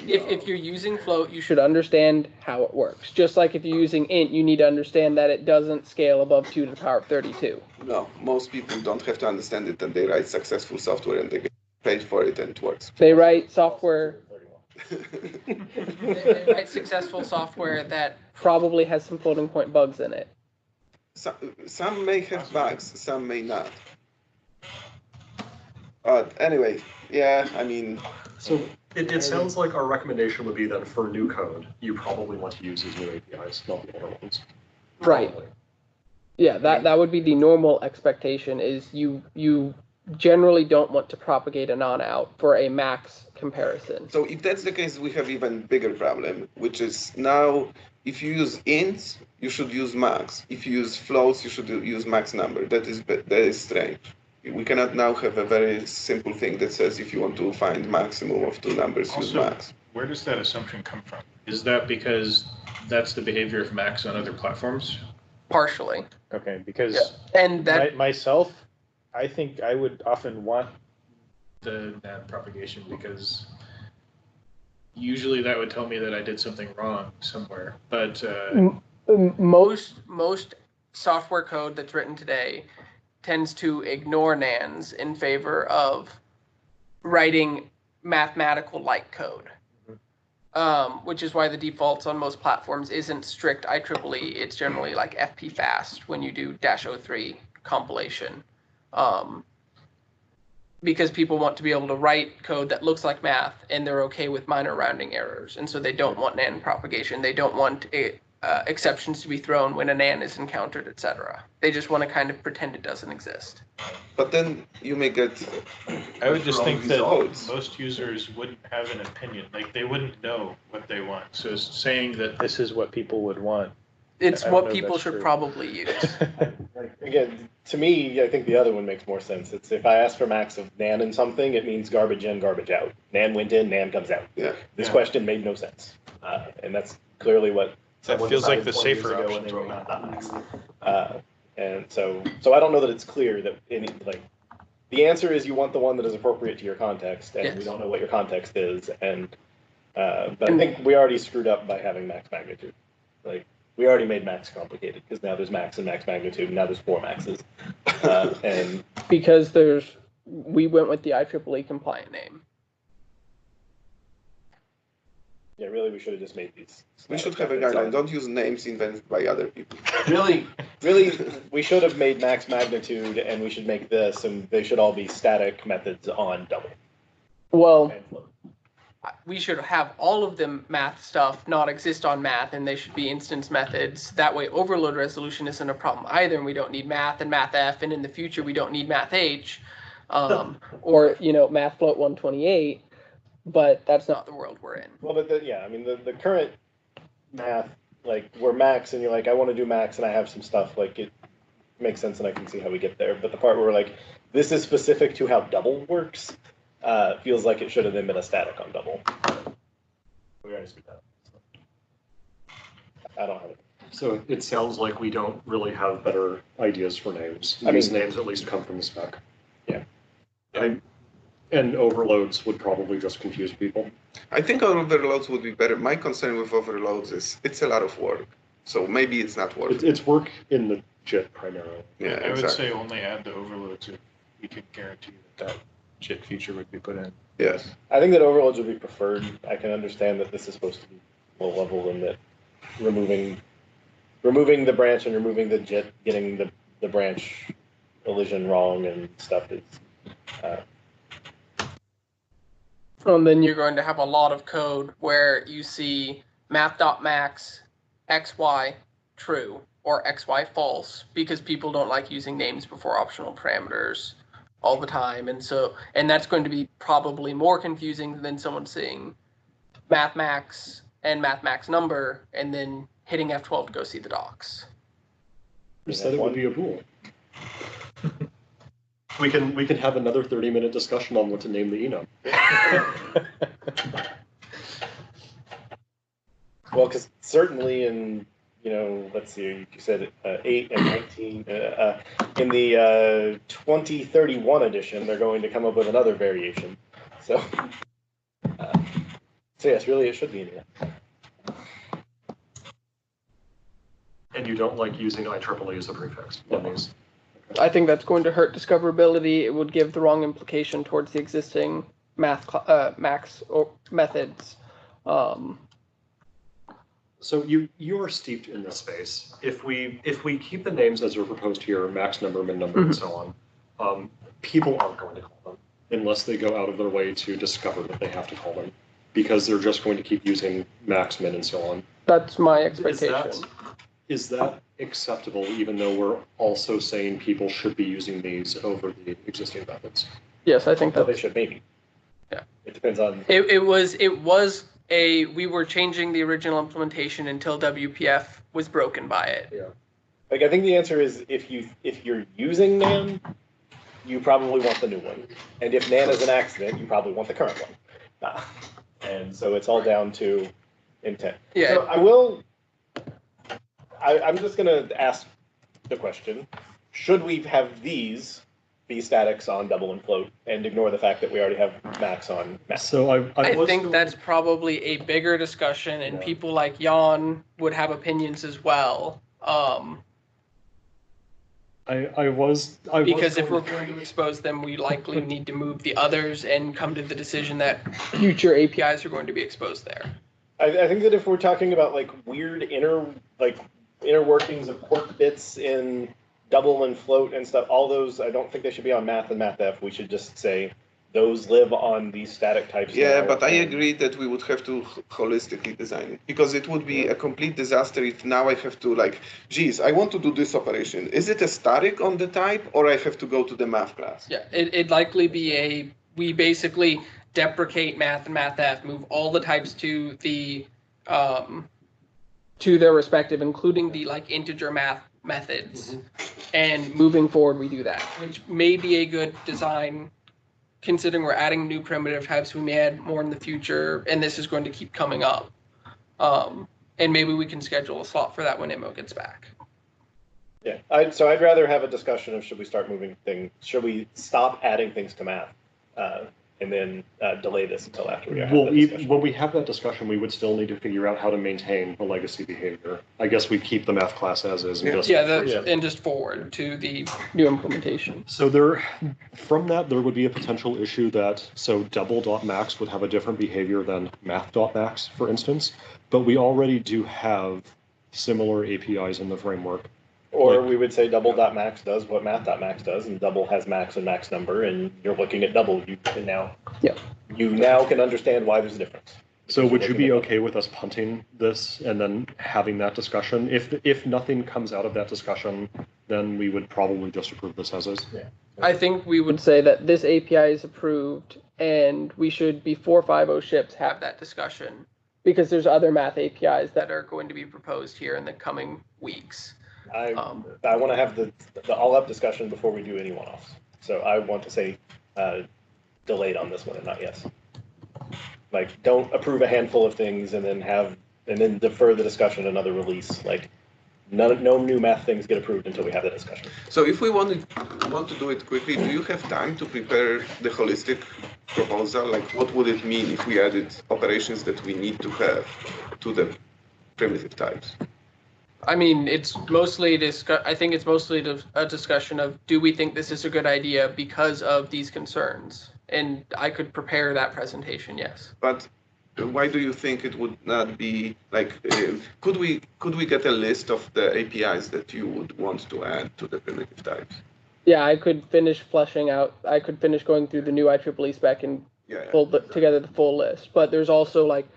C: If you're using float, you should understand how it works. Just like if you're using int, you need to understand that it doesn't scale above 2 to the power of 32.
D: No, most people don't have to understand it, and they write successful software and they get paid for it, and it works.
C: They write software. They write successful software that probably has some floating point bugs in it.
D: Some may have bugs, some may not. Anyway, yeah, I mean,
A: So it sounds like our recommendation would be that for new code, you probably want to use these new APIs, not the older ones.
C: Right.
A: Probably.
C: Yeah, that would be the normal expectation. Is you generally don't want to propagate a non out for a max comparison.
D: So if that's the case, we have even bigger problem, which is now if you use ints, you should use max. If you use floats, you should use max number. That is strange. We cannot now have a very simple thing that says if you want to find maximum of two numbers, use
G: Also,
D: max.
G: where does that assumption come from? Is that because that's the behavior of Max on other platforms?
C: Partially.
B: Okay, because
C: And that
B: myself, I think I would often want the NaN propagation because usually that would tell me that I did something wrong somewhere. But
C: most software code that's written today tends to ignore NaNs in favor of writing mathematical-like code, which is why the defaults on most platforms isn't strict IEEE. It's generally like FP fast when you do -03 compilation, because people want to be able to write code that looks like math, and they're okay with minor rounding errors, and so they don't want NaN propagation. They don't want exceptions to be thrown when a NaN is encountered, etc. They just want to kind of pretend it doesn't exist.
D: But then you may get
G: I would just
D: wrong
G: think that
D: results.
G: most users wouldn't have an opinion. Like they wouldn't know what they want. So saying that
B: this is what people would want.
C: It's
B: I don't
C: what
B: know if
C: people
B: that's
C: should
B: true.
C: probably use.
H: Again, to me, I think the other one makes more sense. It's if I ask for max of NaN in something, it means garbage in, garbage out. NaN went in, NaN comes out.
D: Yeah.
H: This
G: Yeah.
H: question made no sense, and that's clearly what.
G: that
H: someone
G: feels like
H: decided
G: the
H: 20 years
G: safer
H: ago
G: option
H: when they
G: to
H: wrote
G: me.
H: math.max. And so I don't know that it's clear that the answer is you want the one that is appropriate to your context, and we
C: Yes.
H: don't know what your context is, and but I think we already screwed up by having max magnitude. Like we already made max complicated because now there's max and max magnitude, and now there's 4 maxes, and
C: Because we went with the IEEE compliant name.
H: yeah, really we should have just made these.
D: We should have a guideline. Don't use names invented by other people.
H: Really, we should have made max magnitude, and we should make this, and they should all be static methods on double
C: Well,
H: and float.
C: we should have all of the math stuff not exist on math, and they should be instance methods. That way overload resolution isn't a problem either, and we don't need math and mathf, and in the future we don't need mathh, or math float 128, but that's not the world we're in.
H: Well, but I mean the current math, like we're max, and you're like, I want to do max, and I have some stuff, like it makes sense, and I can see how we get there. But the part where we're like, this is specific to how double works, feels like it should have then been a static on double. We already screwed that up. I don't have it.
A: So it sounds like we don't really have better ideas for names.
H: I
A: These
H: mean-
A: names at least come from the spec.
H: Yeah.
A: And overloads would probably just confuse people.
D: I think overloads would be better. My concern with overloads is it's a lot of work. So maybe it's not worth it.
A: It's work in the JIT primarily.
D: Yeah,
G: I would
D: exactly.
G: say only add the overloads if we could guarantee that JIT feature would be put in.
D: Yes.
H: I think that overloads would be preferred. I can understand that this is supposed to be low level, and that removing the branch and removing the JIT, getting the branch elision wrong and stuff is.
C: And then you're going to have a lot of code where you see math.max xy true or xy false, because people don't like using names before optional parameters all the time, and that's going to be probably more confusing than someone seeing mathmax and mathmax number and then hitting F12 to go see the docs.
A: Who said it would be a rule? We can have another 30-minute discussion on what to name the enum.
H: Well, because certainly in, let's see, you said 8 and 19, in the 2031 edition, they're going to come up with another variation. So yes, really, it should be in here.
A: And you don't like using IEEE as a prefix on these.
C: I think that's going to hurt discoverability. It would give the wrong implication towards the existing max or methods.
A: So you are steeped in this space. If we keep the names as are proposed here, max number, min number, and so on, people aren't going to call them. unless they go out of their way to discover that they have to call them, because they're just going to keep using max, min, and so on.
C: That's my expectation.
A: Is that acceptable, even though we're also saying people should be using these over the existing methods?
C: Yes, I think
H: Well,
C: that
H: they should maybe.
C: Yeah.
H: It depends on.
C: We were changing the original implementation until WPF was broken by it.
A: Yeah.
H: Like, I think the answer is if you're using NaN, you probably want the new one. And if NaN is an accident, you probably want the current one. And so it's all down to intent.
C: Yeah.
H: So I'm just going to ask the question, should we have these be statics on double and float and ignore the fact that we already have max on max?
A: So
C: I think that's probably a bigger discussion, and people like Jan would have opinions as well. Because if we're going to expose them, we likely need to move the others and come to the decision that future APIs are going to be exposed there.
H: I think that if we're talking about like weird inner workings of quirk bits in double and float and stuff, all those, I don't think they should be on math and mathf. We should just say those live on these static types.
D: Yeah, but I agree that we would have to holistically design it, because it would be a complete disaster if now I have to like, geez, I want to do this operation. Is it a static on the type, or I have to go to the math class?
C: Yeah, it'd likely be we basically deprecate math and mathf, move all the types to the to their respective, including the like integer math methods. And moving forward, we do that, which may be a good design, considering we're adding new primitive types. We may add more in the future, and this is going to keep coming up. And maybe we can schedule a slot for that when IMO gets back.
H: Yeah, so I'd rather have a discussion of should we start moving things, should we stop adding things to math, and then delay this until after we have the discussion.
A: When we have that discussion, we would still need to figure out how to maintain the legacy behavior. I guess we'd keep the math class as is. And
C: and just forward to the new implementation.
A: So from that, there would be a potential issue that, so double.max would have a different behavior than math.max, for instance, but we already do have similar APIs in the framework.
H: Or we would say double.max does what math.max does, and double has max and max number, and you're looking at double. You now can understand why there's a difference.
A: So would you be okay with us punting this and then having that discussion? If nothing comes out of that discussion, then we would probably just approve this as is.
H: Yeah.
C: I think we would say that this API is approved, and we should, before 5.0 ships, have that discussion, because there's other math APIs that are going to be proposed here in the coming weeks.
H: I want to have the all-up discussion before we do any one-offs. So I want to say delayed on this one and not yes. Like, don't approve a handful of things and then defer the discussion another release. Like, no new math things get approved until we have the discussion.
D: So if we want to do it quickly, do you have time to prepare the holistic proposal? Like, what would it mean if we added operations that we need to have to the primitive types?
C: I mean, it's mostly I think it's mostly a discussion of, do we think this is a good idea because of these concerns? And I could prepare that presentation, yes.
D: But why do you think it would not be like? Could we get a list of the APIs that you would want to add to the primitive types?
C: Yeah, I could finish fleshing out. I could finish going through the new IEEE spec and pull together the full list. But there's also like,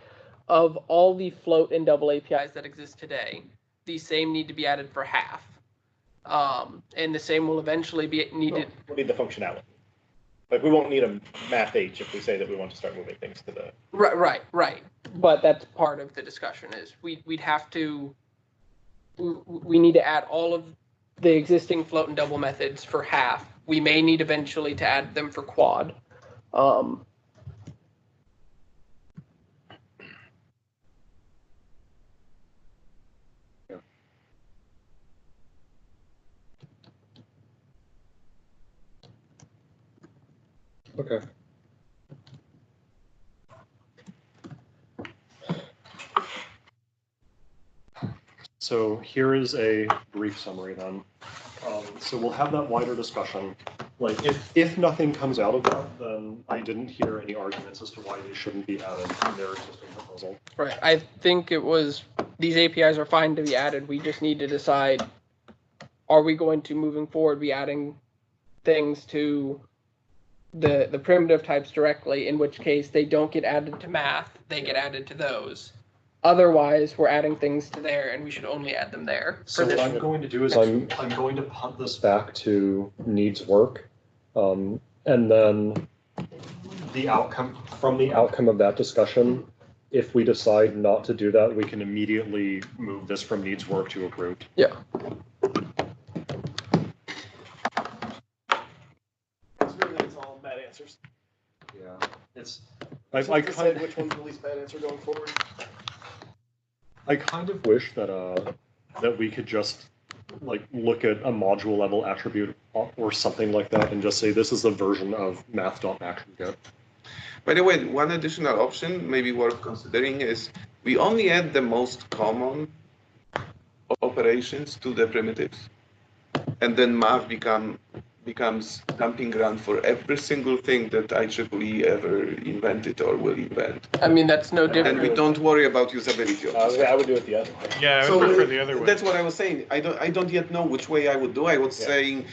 C: of all the float and double APIs that exist today, the same need to be added for half, and the same will eventually be needed.
H: We'll need the functionality. Like, we won't need a math H if we say that we want to start moving things to the.
C: Right. But that's part of the discussion. Is we'd have to. We need to add all of the existing float and double methods for half. We may need eventually to add them for quad.
A: Okay. So here is a brief summary then. So we'll have that wider discussion. Like, if nothing comes out of that, then I didn't hear any arguments as to why they shouldn't be added in their existing proposal.
C: Right. I think it was, these APIs are fine to be added. We just need to decide, are we going to, moving forward, be adding things to the primitive types directly, in which case they don't get added to math, they get added to those. Otherwise, we're adding things to there, and we should only add them there.
A: So what I'm going to do is I'm going to punt this back to needs work, and then the outcome of that discussion, if we decide not to do that, we can immediately move this from needs work to approved.
C: Yeah.
H: It's all bad answers.
A: Yeah, it's.
H: I
A: I
H: decide which one's the least bad answer going forward.
A: I kind of wish that that we could just like look at a module level attribute or something like that and just say this is a version of math.actionGet.
D: By the way, one additional option maybe worth considering is we only add the most common operations to the primitives, and then math becomes dumping ground for every single thing that IEEE ever invented or will invent.
C: I mean, that's no different.
D: And we don't worry about usability of this.
H: I would do it the other way.
G: Yeah, I would prefer the other way.
D: That's what I was saying. I don't yet know which way I would do. I was saying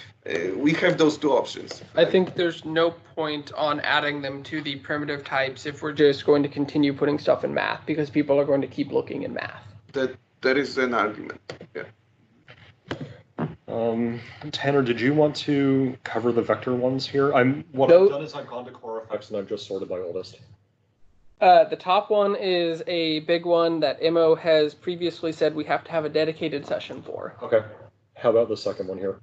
D: we have those two options.
C: I think there's no point on adding them to the primitive types if we're just going to continue putting stuff in math, because people are going to keep looking in math.
D: That is an argument. Yeah.
A: Tanner, did you want to cover the vector ones here? What
C: No.
A: I've done is I've gone to core effects and I've just sorted by oldest.
C: The top one is a big one that Imo has previously said we have to have a dedicated session for.
A: Okay. How about the second one here?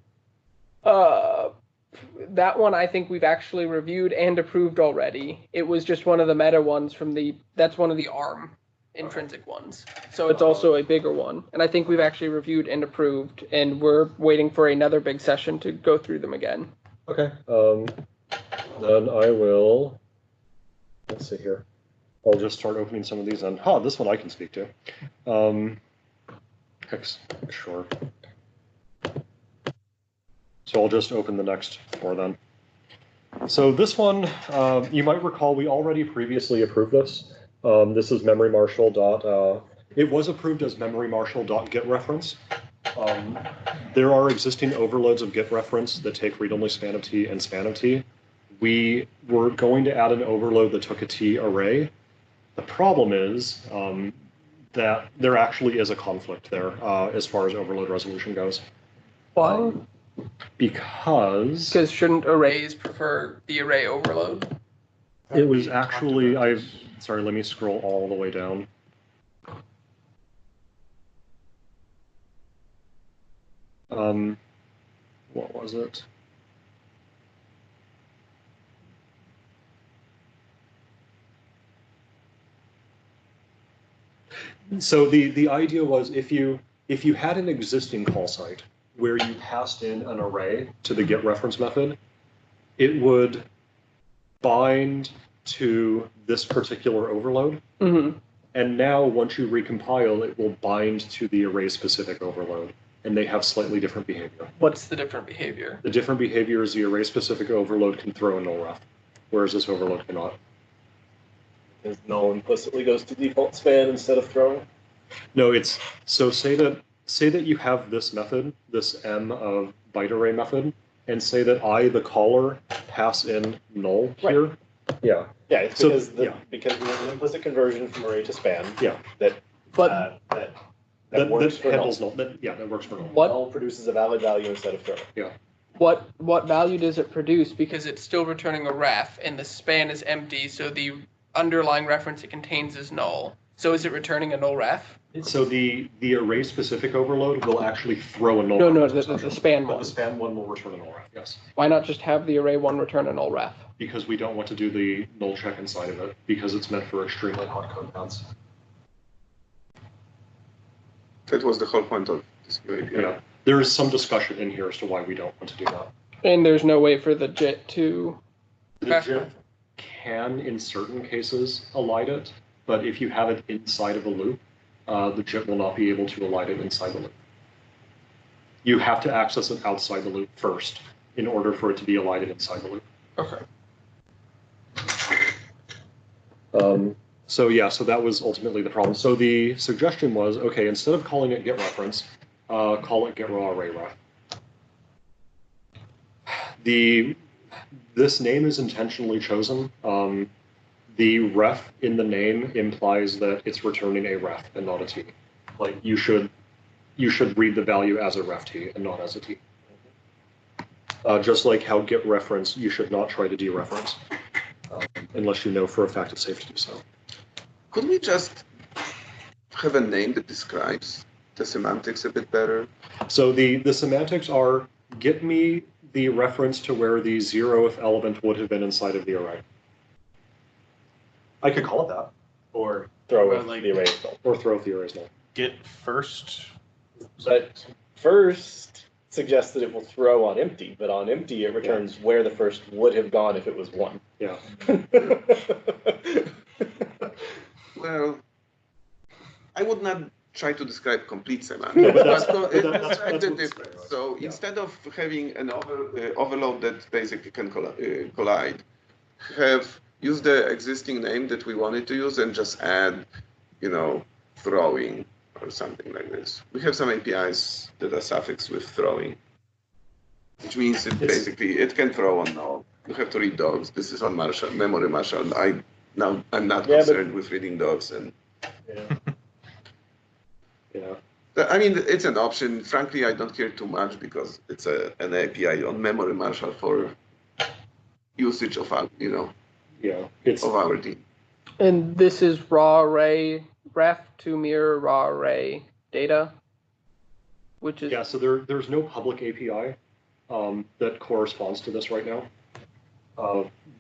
C: That one I think we've actually reviewed and approved already. It was just one of the meta ones that's one of the ARM intrinsic ones. So it's also a bigger one. And I think we've actually reviewed and approved, and we're waiting for another big session to go through them again.
A: Okay. Then I will, let's see here. I'll just start opening some of these and, this one I can speak to. Sure. So I'll just open the next 4 then. So this one, you might recall we already previously approved this. This is memory marshal. It was approved as memory marshal.getReference. There are existing overloads of getReference that take read-only span of t and span of t. We were going to add an overload that took a t array. The problem is that there actually is a conflict there as far as overload resolution goes.
C: Why?
A: Because
C: shouldn't arrays prefer the array overload?
A: It was actually, sorry, let me scroll all the way down. What was it? So the idea was if you had an existing call site where you passed in an array to the getReference method, it would bind to this particular overload.
C: Mm-hmm.
A: And now once you recompile, it will bind to the array specific overload. And they have slightly different behavior.
C: What's the different behavior?
A: The different behavior is the array specific overload can throw a null ref, whereas this overload cannot.
H: Because null implicitly goes to default span instead of throwing?
A: No, it's, so say that you have this method, this M of byte array method, and say that I, the caller, pass in null here.
H: Right.
A: Yeah.
H: Yeah, it's
A: So,
H: because
A: yeah.
H: because there's an implicit conversion from array to span.
A: Yeah.
H: That
C: But
H: that works for null.
A: handles null. That works for null.
C: What
H: Null produces a valid value instead of throwing.
A: Yeah.
C: what value does it produce? Because it's still returning a ref, and the span is empty, so the underlying reference it contains is null. So is it returning a null ref?
A: So the array specific overload will actually throw a null.
C: No,
A: ref.
C: the span
A: But
C: one.
A: the span one will return a null ref. Yes.
C: Why not just have the array one return a null ref?
A: Because we don't want to do the null check inside of it, because it's meant for extremely hot code paths.
D: That was the whole point of this UAP.
A: Yeah. There is some discussion in here as to why we don't want to do that.
C: And there's no way for the JIT to.
A: The JIT can, in certain cases, elide it, but if you have it inside of a loop, the JIT will not be able to elide it inside the loop. You have to access it outside the loop first in order for it to be elided inside the loop.
C: Okay.
A: So that was ultimately the problem. So the suggestion was, okay, instead of calling it getReference, call it getRawArrayRef. This name is intentionally chosen. The ref in the name implies that it's returning a ref and not a t. Like you should read the value as a ref t and not as a t. Just like how get reference, you should not try to dereference unless you know for a fact it's safe to do so.
D: Could we just have a name that describes the semantics a bit better?
A: So the semantics are, get me the reference to where the 0th element would have been inside of the array. I could call it that.
G: Or
H: Throw
G: Well,
H: with
G: like-
H: the array as well.
A: Or throw if the array is null.
G: get first.
H: But first suggests that it will throw on empty, but on empty it returns where the first would have gone if it was 1.
A: Yeah.
D: Well, I would not try to describe complete semantics.
A: No, but that's-
D: no,
A: but
D: it
A: that's
D: describes
A: what
D: the
A: it's
D: difference.
A: right.
D: So
A: Yeah.
D: instead of having an overload that basically can collide, use the existing name that we wanted to use and just add, throwing or something like this. We have some APIs that are suffixed with throwing, which means it can throw on null. You have to read dogs. This is on Marshall, memory Marshall. I'm not concerned with reading dogs and.
A: Yeah.
D: I mean, it's an option. Frankly, I don't care too much because it's an API on memory Marshall for usage of our,
A: Yeah. It's
D: of our team.
C: And this is raw array ref to mirror raw array data, which is
A: yeah. So there's no public API that corresponds to this right now.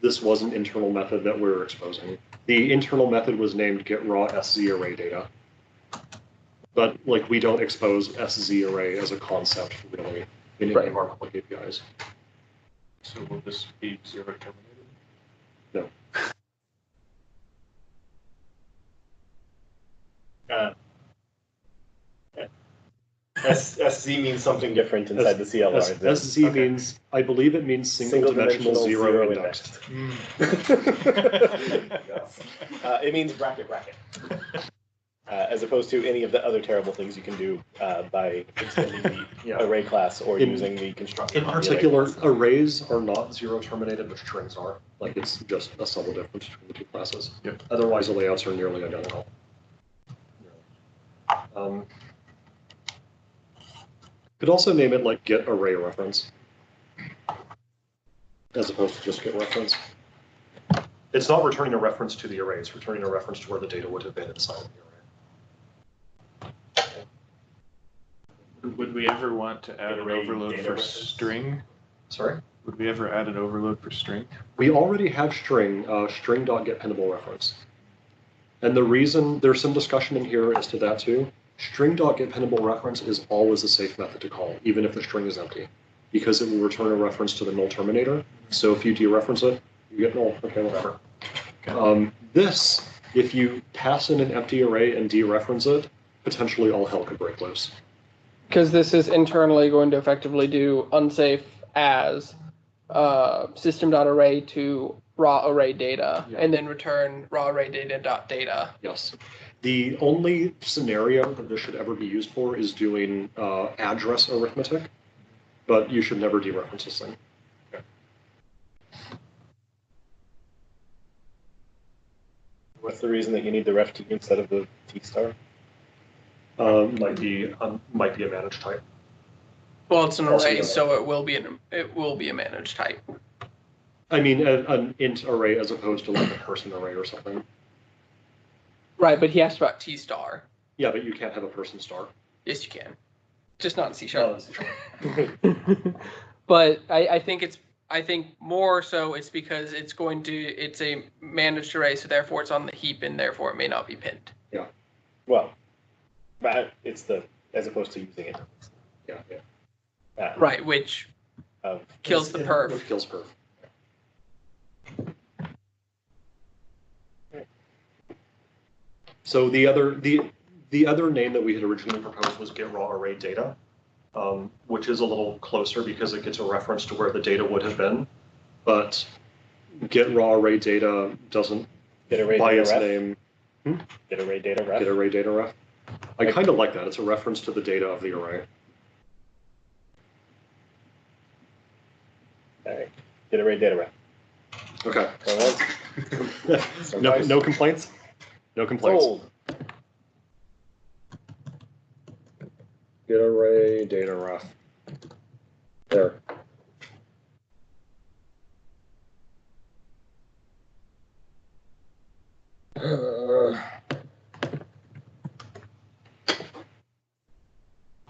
A: This was an internal method that we're exposing. The internal method was named getRawSZArray data. But we don't expose SZ array as a concept really in any of our public APIs.
G: So will this be 0 terminated?
A: No.
H: SZ means something different inside the CLR.
A: SZ means, I believe it means single dimensional zero indexed.
H: It means bracket. As opposed to any of the other terrible things you can do by extending the array class or using the constructor.
A: In particular, arrays are not zero terminated, but strings are. It's just a subtle difference between the two classes.
G: Yep.
A: Otherwise, the layouts are nearly identical. Could also name it get array reference, as opposed to just get reference. It's not returning a reference to the array, it's returning a reference to where the data would have been inside of the array.
G: Would we ever want to add an
H: Array
G: overload
H: data
G: for
H: reference.
G: string?
A: Sorry?
G: Would we ever add an overload for string?
A: We already have string.getPinnable reference. And the reason, there's some discussion in here as to that too. String.getPinnable reference is always a safe method to call, even if the string is empty, because it will return a reference to the null terminator. So if you dereference it, you get null. Okay, whatever. This, if you pass in an empty array and dereference it, potentially all hell could break loose.
C: because this is internally going to effectively do unsafe as system.array to raw array data, and then return raw array data.
A: Yes. The only scenario that this should ever be used for is doing address arithmetic, but you should never dereference this thing.
H: What's the reason that you need the ref t instead of the t star?
A: Might be a managed type.
C: Well, it's an
A: Also,
C: array,
A: yeah.
C: so it will be a managed type.
A: I mean, an int array as opposed to a person array or something.
C: Right, but he asked about T star.
A: Yeah, but you can't have a person star.
C: Yes, you can. Just not in C#. But I think more so it's because it's a managed array, so therefore it's on the heap and therefore it may not be pinned.
H: Well, but it's as opposed to using it.
A: Yeah.
C: Right, which kills the perf.
A: Which kills perf. So the other name that we had originally proposed was get raw array data, which is a little closer because it gets a reference to where the data would have been, but get raw array data doesn't
H: Get array
A: by
H: data
A: its
H: ref.
A: name.
H: Get array data ref.
A: Get array data ref. I kind of like that. It's a reference to the data of the array.
H: All right. Get array data wrap.
A: Okay.
H: So once,
A: No complaints? No complaints.
H: sold.
A: Get array data ref. There.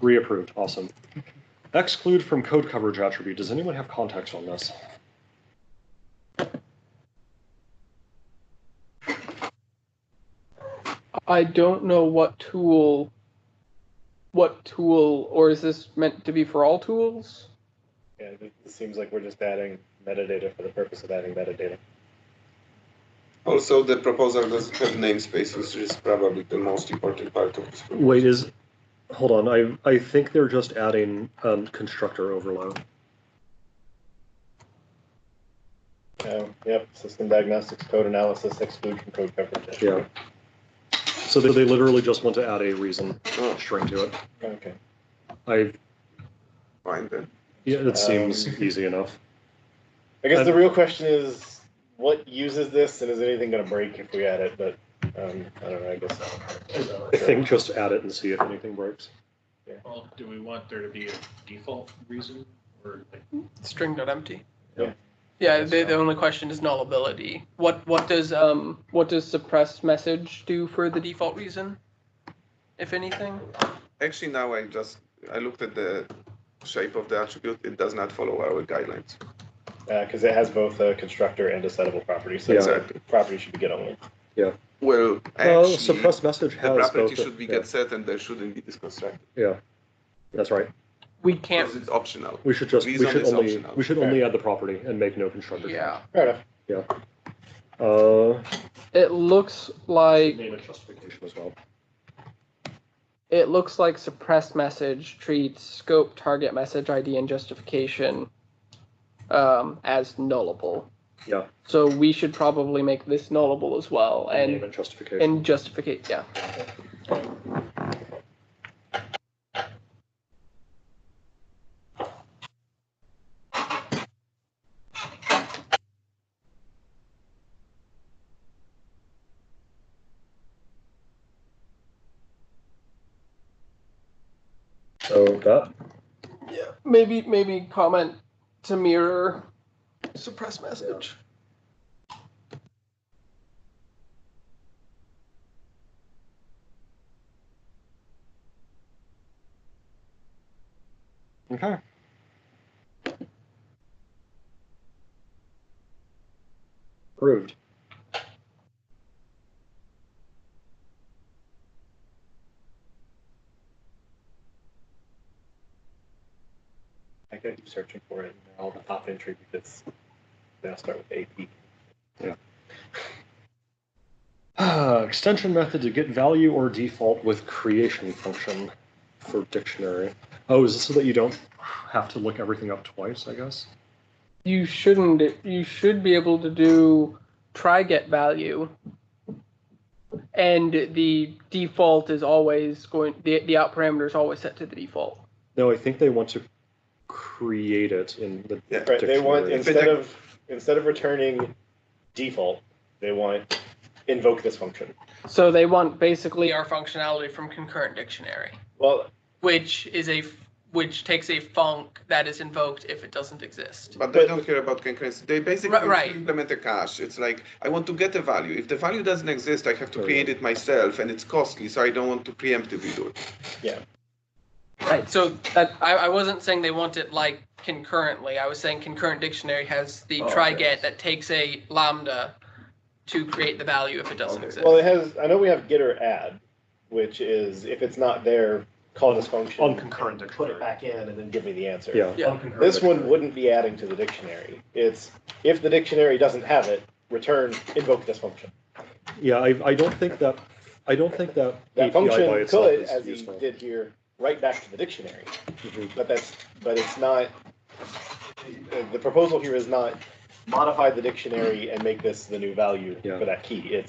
A: Reapproved. Awesome. Exclude from code coverage attribute. Does anyone have context on this?
C: I don't know what tool, or is this meant to be for all tools?
H: Yeah, it seems like we're just adding metadata for the purpose of adding metadata.
D: Also, the proposal doesn't have namespaces, which is probably the most important part of this proposal.
A: Wait, hold on. I think they're just adding constructor overload.
H: Yep, system diagnostics, code analysis, exclude from code coverage.
A: Yeah. So they literally just want to add a reason string to it.
H: Okay.
D: Fine then.
A: Yeah, it seems easy enough.
H: I guess the real question is, what uses this, and is anything going to break if we add it? But I don't know. I guess
A: I think just add it and see if anything breaks.
G: Well, do we want there to be a default reason or like?
C: String.empty.
H: Yeah.
C: Yeah, the only question is nullability. What does suppress message do for the default reason, if anything?
D: Actually, now I looked at the shape of the attribute. It does not follow our guidelines.
H: because it has both a constructor and a settable property. So
A: Yeah.
H: exactly. Property should be get only.
D: Well, actually,
A: suppressed message
D: the
A: has
D: property
A: both.
D: should be get set, and there shouldn't be this constructor.
A: Yeah, that's right.
C: We can't.
D: Because it's optional.
A: We should
D: Reason is optional.
A: only add the property and make no constructor.
C: Yeah.
H: Fair enough.
C: It looks like
A: Name it justification as well.
C: suppressed message treats scope, target, message ID, and justification as nullable.
A: Yeah.
C: So we should probably make this nullable as well,
A: Name
C: and
A: it justification.
C: yeah.
A: So that.
C: Yeah. Maybe comment to mirror suppress message.
A: Okay. Approved.
H: I gotta keep searching for it. All the top entry because they all start with AP.
A: Extension method to get value or default with creation function for dictionary. Oh, is this so that you don't have to look everything up twice, I guess?
C: You shouldn't. You should be able to do try get value, and the default is always going. The out parameter is always set to the default.
A: No, I think they want to create it in the
D: Yeah.
H: Right. They want
A: dictionary.
H: instead of returning default, they want invoke this function.
C: So they want basically our functionality from concurrent dictionary,
H: Well,
C: which takes a func that is invoked if it doesn't exist.
D: But they don't care about concurrency. They basically
C: Right.
D: implement a cache. It's like, I want to get a value. If the value doesn't exist, I have to create it myself, and it's costly, so I don't want to preemptively do it.
C: Right. So that I wasn't saying they want it like concurrently. I was saying concurrent dictionary has the try get that takes a lambda to create the value if it doesn't exist.
H: well, it has. I know we have get or add, which is if it's not there, call this function
A: On concurrent
H: put
A: dictionary.
H: it back in, and then give me the answer.
A: Yeah.
C: Yeah.
A: on concurrent
H: This one
A: dictionary.
H: wouldn't be adding to the dictionary. It's if the dictionary doesn't have it, return invoke this function.
A: Yeah, I don't think that.
H: That
A: API
H: function
A: by itself
H: could,
A: is
H: as he
A: useful.
H: did here, write back to the dictionary.
A: Mhm.
H: But it's not. The proposal here is not modify the dictionary and make this the new value
A: Yeah.
H: for that key.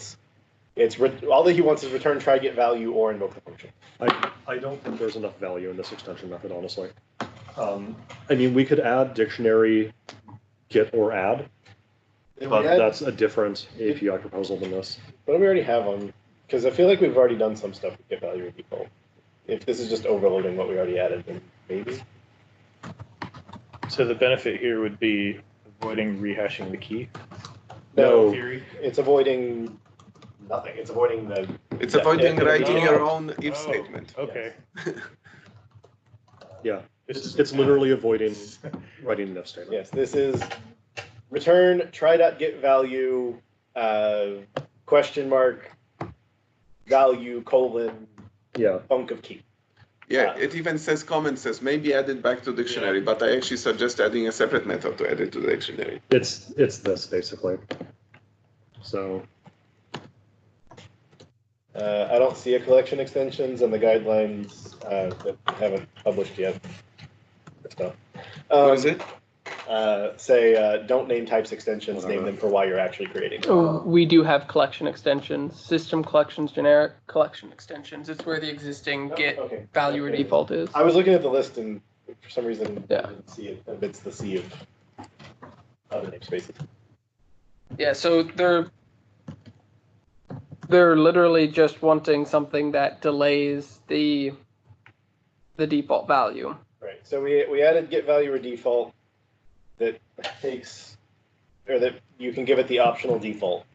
H: All that he wants is return try get value or invoke the function.
A: I don't think there's enough value in this extension method, honestly. I mean, we could add dictionary get or add,
H: Did
A: but
H: we add-
A: that's a different API proposal than this.
H: What do we already have on? Because I feel like we've already done some stuff with get value or default. If this is just overloading what we already added, then maybe.
B: So the benefit here would be avoiding rehashing the key.
A: No.
B: Theory.
H: It's avoiding nothing. It's avoiding the.
D: It's
H: Yeah,
D: avoiding
H: yeah,
D: writing
H: yeah.
D: your own if
B: Oh,
D: statement.
B: Okay.
A: Yeah,
B: This is
A: it's literally avoiding writing an if statement.
H: Yes, this is return try.getValue question mark value colon
A: Yeah,
H: func of key.
D: Yeah, it even says comment says maybe add it back to dictionary, but I actually suggest adding a separate method to add it to the dictionary.
A: it's this basically. So
H: I don't see a collection extensions and the guidelines that haven't published yet. Stuff.
D: What is it?
H: Say don't name types extensions, name them for why you're actually creating them.
C: Oh, we do have collection extensions, system collections, generic collection extensions. It's where the existing get
H: Okay.
C: value or
H: Okay.
C: default is.
H: I was looking at the list and for some reason
C: Yeah.
H: I didn't see it amidst the sea of other namespaces.
C: Yeah, so they're literally just wanting something that delays the default value.
H: Right. So we added get value or default that takes, or that you can give it the optional default,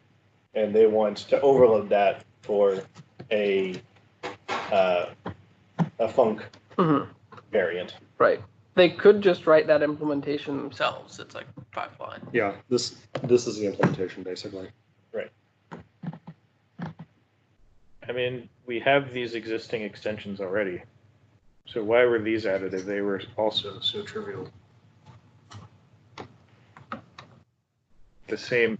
H: and they want to overload that for a func
C: Mhm.
H: variant.
C: Right. They could just write that implementation themselves. It's like 5 lines.
A: yeah, this is the implementation basically.
B: I mean, we have these existing extensions already. So why were these added if they were also so trivial? The same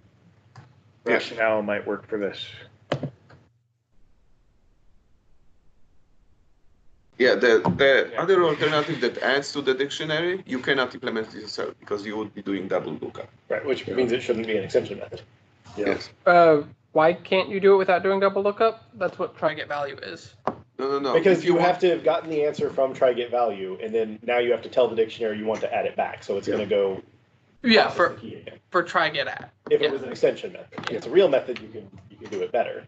B: rationale might work for this.
D: Yeah, the other alternative that adds to the dictionary, you cannot implement it yourself because you would be doing double lookup.
H: Right, which means it shouldn't be an extension method.
A: Yeah.
D: Yes.
C: Why can't you do it without doing double lookup? That's what try get value is.
D: No.
H: Because
D: If
H: you
D: want-
H: have to have gotten the answer from try get value, and then now you have to tell the dictionary you want to add it back. So it's going to go
C: Yeah,
H: process
C: for
H: the key again.
C: try get at.
H: If it
C: Yeah.
H: was an extension method. If it's a real method, you can do it better.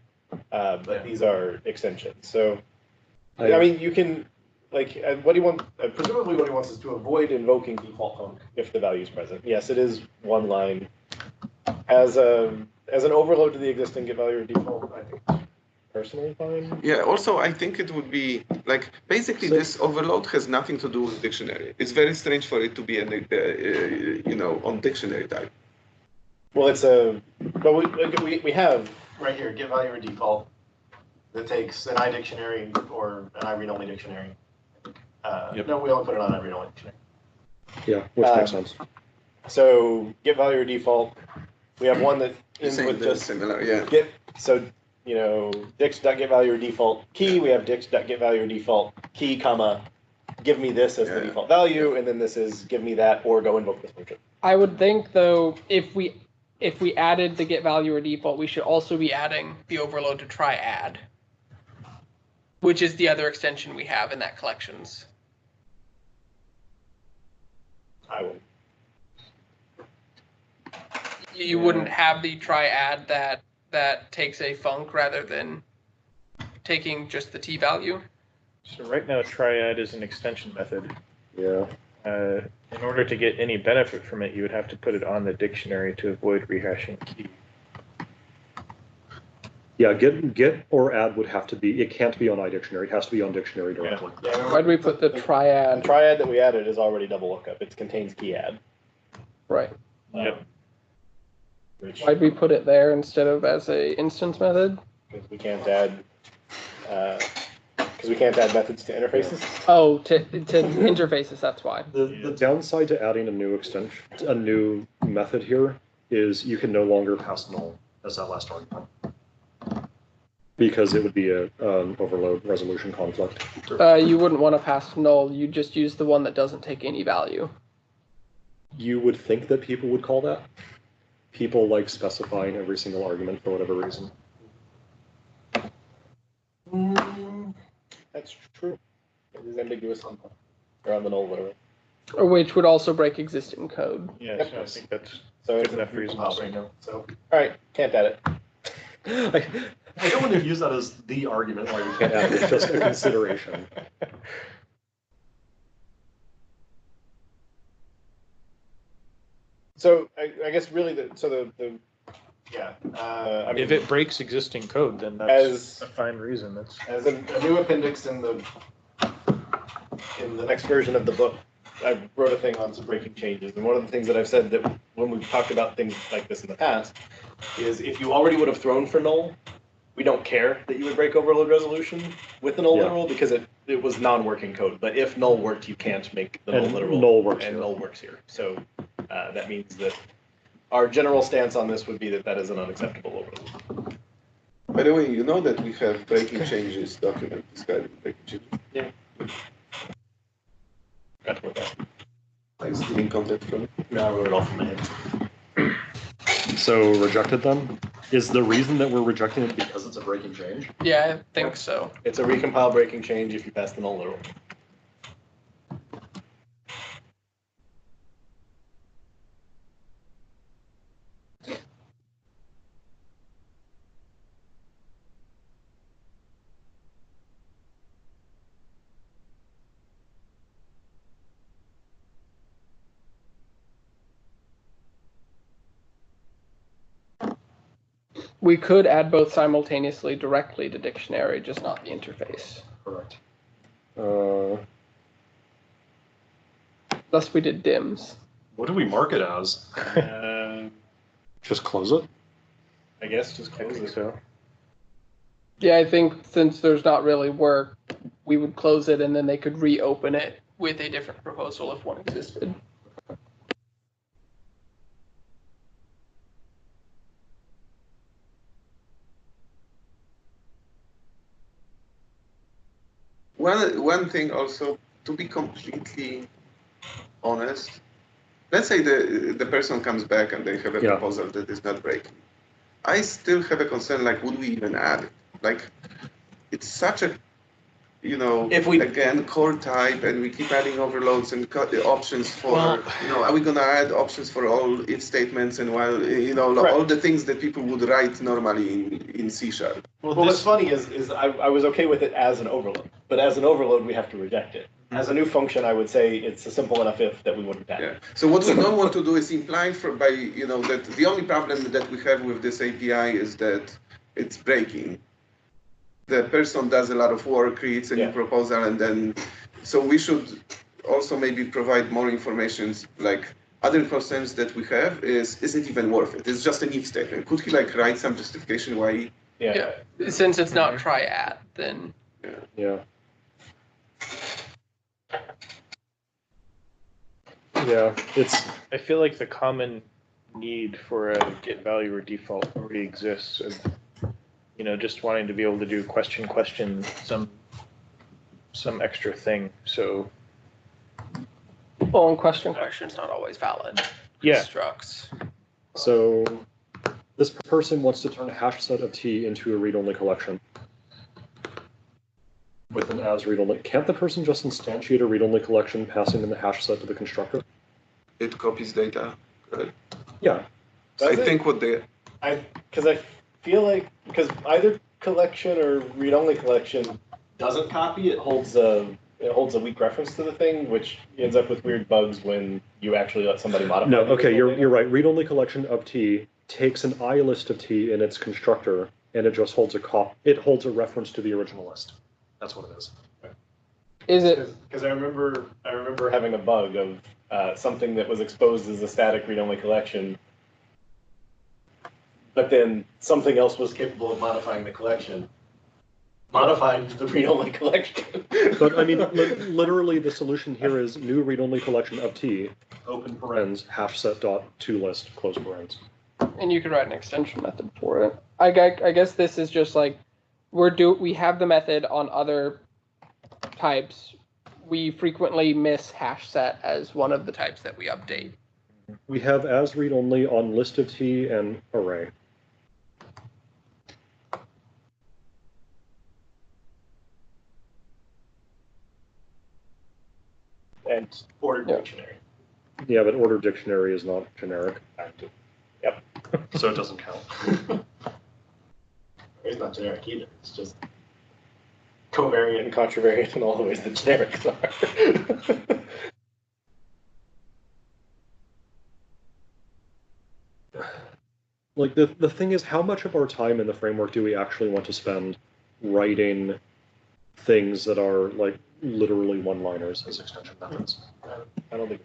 H: But these are extensions. So I mean, you can what he wants. Presumably, what he wants is to avoid invoking default func if the value is present. Yes, it is one line. As an overload to the existing get value or default, I think personally fine.
D: Yeah, also I think it would be like basically this overload has nothing to do with dictionary. It's very strange for it to be on dictionary type.
H: Well, but we have right here get value or default that takes an iDictionary or an iRead-only dictionary. No, we only put it on iRead-only dictionary.
A: Yeah, which makes sense.
H: So get value or default. We have one that
D: You're
H: ends
D: saying
H: with
D: they're
H: just
D: similar, yeah.
H: dix.getValue or default key. We have dix.getValue or default key, comma, give me this as the default value, and then this is give me that or go invoke this function.
C: I would think though, if we added the get value or default, we should also be adding the overload to try add, which is the other extension we have in that collections.
H: I will.
C: You wouldn't have the try add that takes a func rather than taking just the t value.
B: So right now, triad is an extension method.
A: Yeah.
B: In order to get any benefit from it, you would have to put it on the dictionary to avoid rehashing key.
A: Yeah, get or add would have to be, it can't be on iDictionary, it has to be on dictionary directly.
H: Yeah,
C: Why'd we put the
H: And
C: triad?
H: triad that we added is already double lookup. It contains key add.
C: Right.
B: Yep.
H: Which
C: Why'd we put it there instead of as a instance method?
H: because we can't add methods to interfaces.
C: Oh, to interfaces. That's why.
A: The downside to adding a new method here is you can no longer pass null as that last argument. Because it would be an overload resolution conflict.
C: You wouldn't want to pass null. You just use the one that doesn't take any value.
A: You would think that people would call that. People like specifying every single argument for whatever reason.
H: That's true. It is ambiguous on the null, whatever.
C: Which would also break existing code.
B: Yeah,
H: Yep.
B: so I think that's
H: So
B: good
H: it's
B: enough reason.
H: recompiled right now. So all right, can't add it.
A: I don't want to use that as the argument why you can't add it. It's just a consideration.
H: So I guess really yeah. I mean,
B: If it breaks existing code, then that's
H: as
B: a fine reason. That's
H: as a new appendix in the next version of the book, I wrote a thing on some breaking changes, and one of the things that I've said that when we've talked about things like this in the past is if you already would have thrown for null, we don't care that you would break overload resolution with the null
A: Yeah.
H: literal because it was non-working code. But if null worked, you can't make the null
A: And
H: literal.
A: null works
H: and
A: here.
H: null works here. So that means that our general stance on this would be that that is an unacceptable overload.
D: By the way, you know that we have breaking changes document describing breaking changes.
H: Yeah. Got to look at.
D: Like stealing content from it.
H: No, I wrote it off in my head.
A: So rejected them? Is the reason that we're rejecting it because it's a breaking change?
C: Yeah, I think so.
H: It's a recompile breaking change if you pass the null literal.
C: We could add both simultaneously directly to dictionary, just not the interface.
A: Correct.
C: Thus we did dims.
A: What do we mark it as? Just close it?
H: I guess just
B: I
H: close
B: think
H: it.
B: so.
C: Yeah, I think since there's not really work, we would close it and then they could reopen it with a different proposal if one existed.
D: One thing also, to be completely honest, let's say the person comes back and they have a proposal that is not breaking. I still have a concern, like, would we even add it? Like, it's such a,
H: If we-
D: again, core type, and we keep adding overloads and options for, are we going to add options for all if statements and while,
H: Right.
D: all the things that people would write normally in C#.
H: Well, what's funny is I was okay with it as an overload, but as an overload, we have to reject it. As a new function, I would say it's a simple enough if that we wouldn't add.
D: Yeah. So what we don't want to do is imply that the only problem that we have with this API is that it's breaking. The person does a lot of work, creates a new proposal, and then, so we should also maybe provide more information, like other concerns that we have is it even worth it? It's just an if statement. Could he write some justification why?
C: Yeah. Since it's not try-at, then.
A: Yeah. Yeah,
B: I feel like the common need for a get value or default already exists. Of, just wanting to be able to do question, some extra thing. So.
C: Well, and question's not always valid.
B: Yeah.
C: Structs.
A: So this person wants to turn a hash set of T into a read-only collection with an as read-only. Can't the person just instantiate a read-only collection passing in the hash set to the constructor?
D: It copies data.
A: Yeah.
H: Does
D: I
H: it?
D: think what they...
H: Because I feel like, because either collection or read-only collection doesn't copy, it holds a weak reference to the thing, which ends up with weird bugs when you actually let somebody modify.
A: No,
H: the
A: okay,
H: original
A: you're
H: data.
A: right. Read-only collection of T takes an I list of T in its constructor, and it just holds a reference to the original list. That's what it is.
C: Is it?
H: Because I remember having a bug of something that was exposed as a static read-only collection, but then something else was capable of modifying the collection. Modified the read-only collection.
A: But I mean, literally, the solution here is new read-only collection of T, open parens, hash set dot to list, close parens.
C: And you could write an extension method for it. I guess this is just like we have the method on other types. We frequently miss hash set as one of the types that we update.
A: We have as read-only on list of T and array.
H: And or ordered
C: Yeah.
H: dictionary.
A: Yeah, but ordered dictionary is not generic,
H: Yep.
A: so it doesn't count.
I: It's not generic either. It's just
H: Covariant and contravariant in all the ways that generics are.
A: Like the thing is, how much of our time in the framework do we actually want to spend writing things that are like literally one-liners as extension methods?
H: I don't think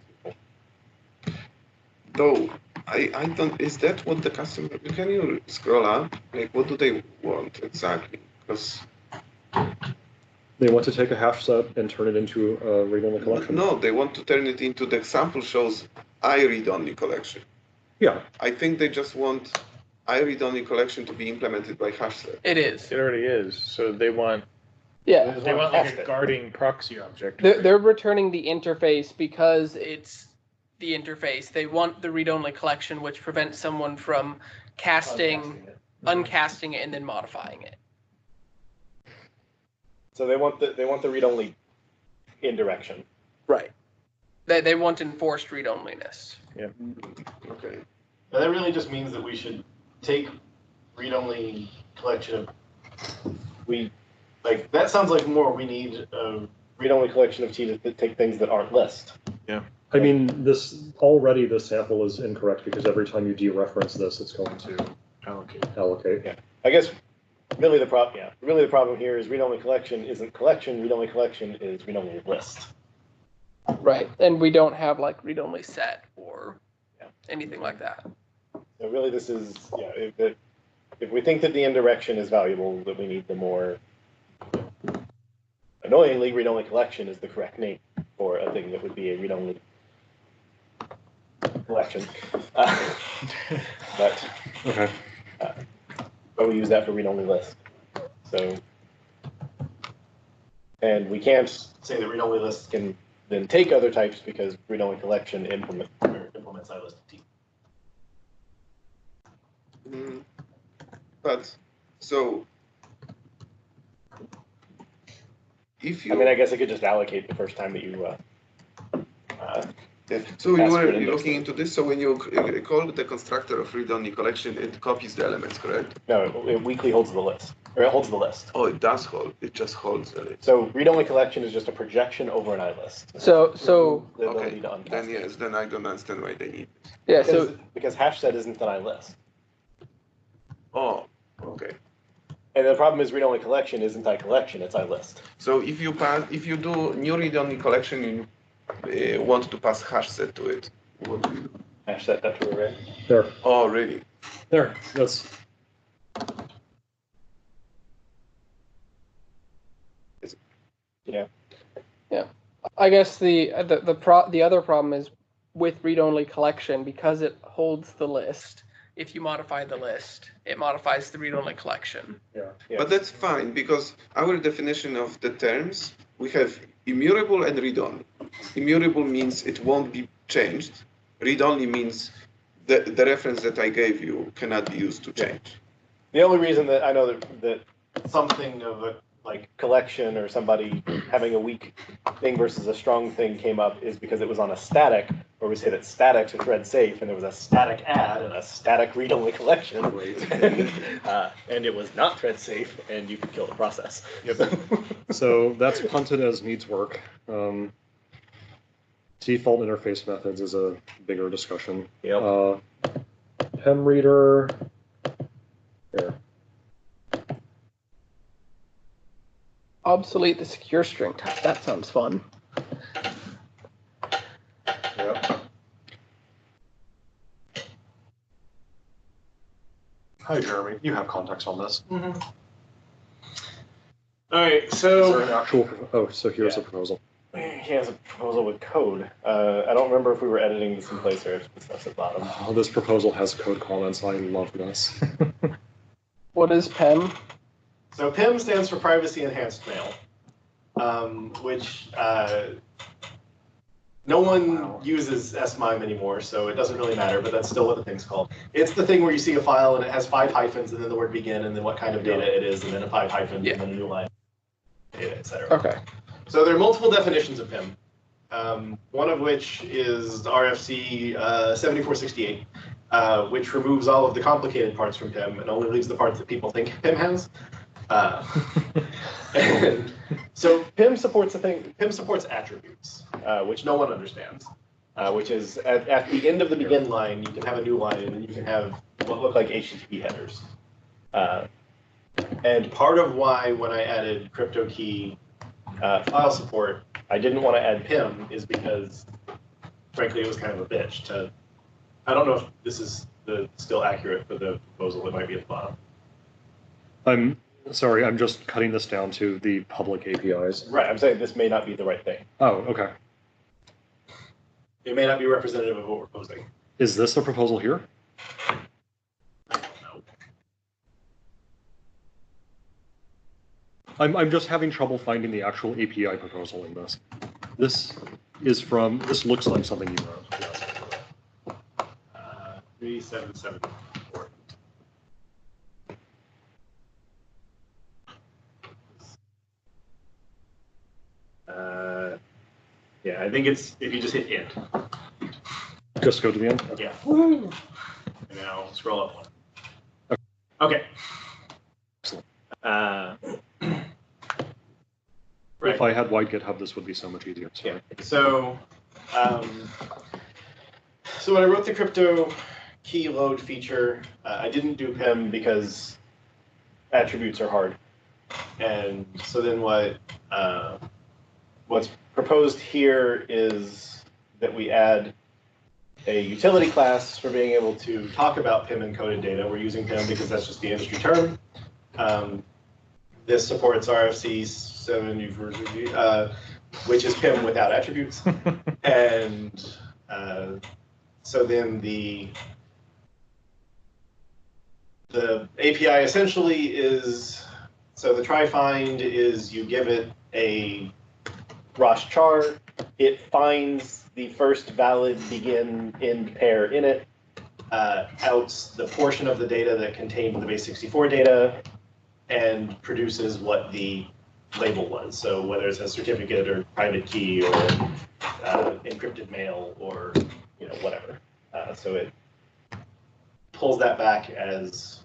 D: Though, I don't, is that what the customer, can you scroll up? Like, what do they want exactly? Because,
A: They want to take a hash set and turn it into a read-only collection.
D: no, they want to turn it into the example shows I read-only collection.
A: Yeah,
D: I think they just want I read-only collection to be implemented by hash set.
C: It is.
B: It already is. So they want
C: Yeah.
B: they want like
H: test
B: a
H: it.
B: guarding proxy object.
C: They're returning the interface because it's the interface. They want the read-only collection, which prevents someone from uncasting it, and then modifying it.
H: So they want the read-only indirection.
C: Right. They want enforced read-onliness.
D: Okay.
I: But that really just means that we should take read-only collection of like that sounds like more we need
H: Read-only collection of T to take things that aren't list.
A: I mean, this sample is incorrect because every time you dereference this, it's going to allocate.
H: Yeah. I guess really the problem here is read-only collection isn't collection. Read-only collection is read-only list.
C: Right. And we don't have like read-only set or anything like that.
H: So really, this is if we think that the indirection is valuable, that we need the more annoyingly read-only collection is the correct name for a thing that would be a read-only collection. But
A: Okay.
H: but we use that for read-only list. So and we can't
I: say the read-only list
H: can then take other types because read-only collection
I: implements iList of T.
D: But, so, if you...
H: I mean, I guess I could just allocate the first time that you
D: yeah. So you
H: ask
D: were
H: for an
D: looking
H: index.
D: into this, so when you call the constructor of read-only collection, it copies the elements, correct?
H: No, it weakly holds the list, or it holds the list.
D: Oh, it does hold, it just holds the list.
H: So read-only collection is just a projection over an iList.
C: So
H: The ability
D: Okay,
H: to uncast
D: then
H: it.
D: yes, then I don't understand why they need it.
C: yeah,
H: Because hash set isn't an iList.
D: Oh, okay.
H: And the problem is read-only collection isn't iCollection, it's iList.
D: So if you do new read-only collection, you want to pass hash set to it, what do you do?
H: Hash set that to array.
A: There.
D: Oh, really?
A: There. That's.
H: Yeah.
C: I guess the other problem is with read-only collection, because it holds the list. If you modify the list, it modifies the read-only collection.
A: Yeah.
D: But that's fine, because our definition of the terms, we have immutable and read-only. Immutable means it won't be changed. Read-only means the reference that I gave you cannot be used to change.
H: The only reason that I know that something of a like collection or somebody having a weak thing versus a strong thing came up is because it was on a static, where we say that statics are thread safe, and there was a static add and a static read-only collection, and it was not thread safe, and you could kill the process.
A: Yep. So that's punted as needs work. Default interface methods is a bigger discussion.
H: Yep.
A: Hem reader. Here.
C: Obsolete the secure string type. That sounds fun.
A: Yep. Hi, Jeremy. You have context on this.
I: Mm-hmm. All right,
A: Is there
I: so
A: an actual? Oh, so here's
H: Yeah.
A: a proposal.
H: He has a proposal with code. I don't remember if we were editing this in place or if the stuff's at the bottom.
A: Oh, this proposal has code comments. I love this.
C: What is PEM?
I: So PIM stands for Privacy Enhanced Mail, which no one uses SMIME anymore, so it doesn't really matter, but that's still what the thing's called. It's the thing where you see a file and it has 5 hyphens and then the word begin and then what kind of data it is and then a 5 hyphens and then a new line, data, etc.
C: Okay.
I: So there are multiple definitions of PIM. one of which is the RFC 7468, which removes all of the complicated parts from PIM and only leaves the parts that people think PIM has. And so PIM supports PIM supports attributes, which no one understands. Which is at the end of the begin line, you can have a new line, and you can have what look like HTTP headers. And part of why when I added crypto key file support, I didn't want to add PIM is because, frankly, it was kind of a bitch to. I don't know if this is still accurate for the proposal. It might be at the bottom.
A: I'm sorry, I'm just cutting this down to the public APIs.
H: Right, I'm saying this may not be the right thing.
A: Oh, okay.
I: It may not be representative of what we're proposing.
A: Is this the proposal here?
I: No.
A: I'm just having trouble finding the actual API proposal in this. This looks like something you wrote. Yes.
F: 3774. Yeah, I think it's if you just hit int.
A: Just go to the end?
F: Yeah. And now scroll up one. Okay.
A: Excellent.
I: Right.
A: If I had wide GitHub, this would be so much easier. Sorry.
I: Yeah. So, so when I wrote the crypto key load feature, I didn't do PIM because attributes are hard. And so then what's proposed here is that we add a utility class for being able to talk about PIM encoded data. We're using PIM because that's just the industry term. This supports RFC 70, which is PIM without attributes. And so then the API essentially is, so the try find is you give it a Rosh char, it finds the first valid begin end pair in it, outs the portion of the data that contained the base64 data, and produces what the label was. So whether it's a certificate or private key or encrypted mail or whatever. So it pulls that back as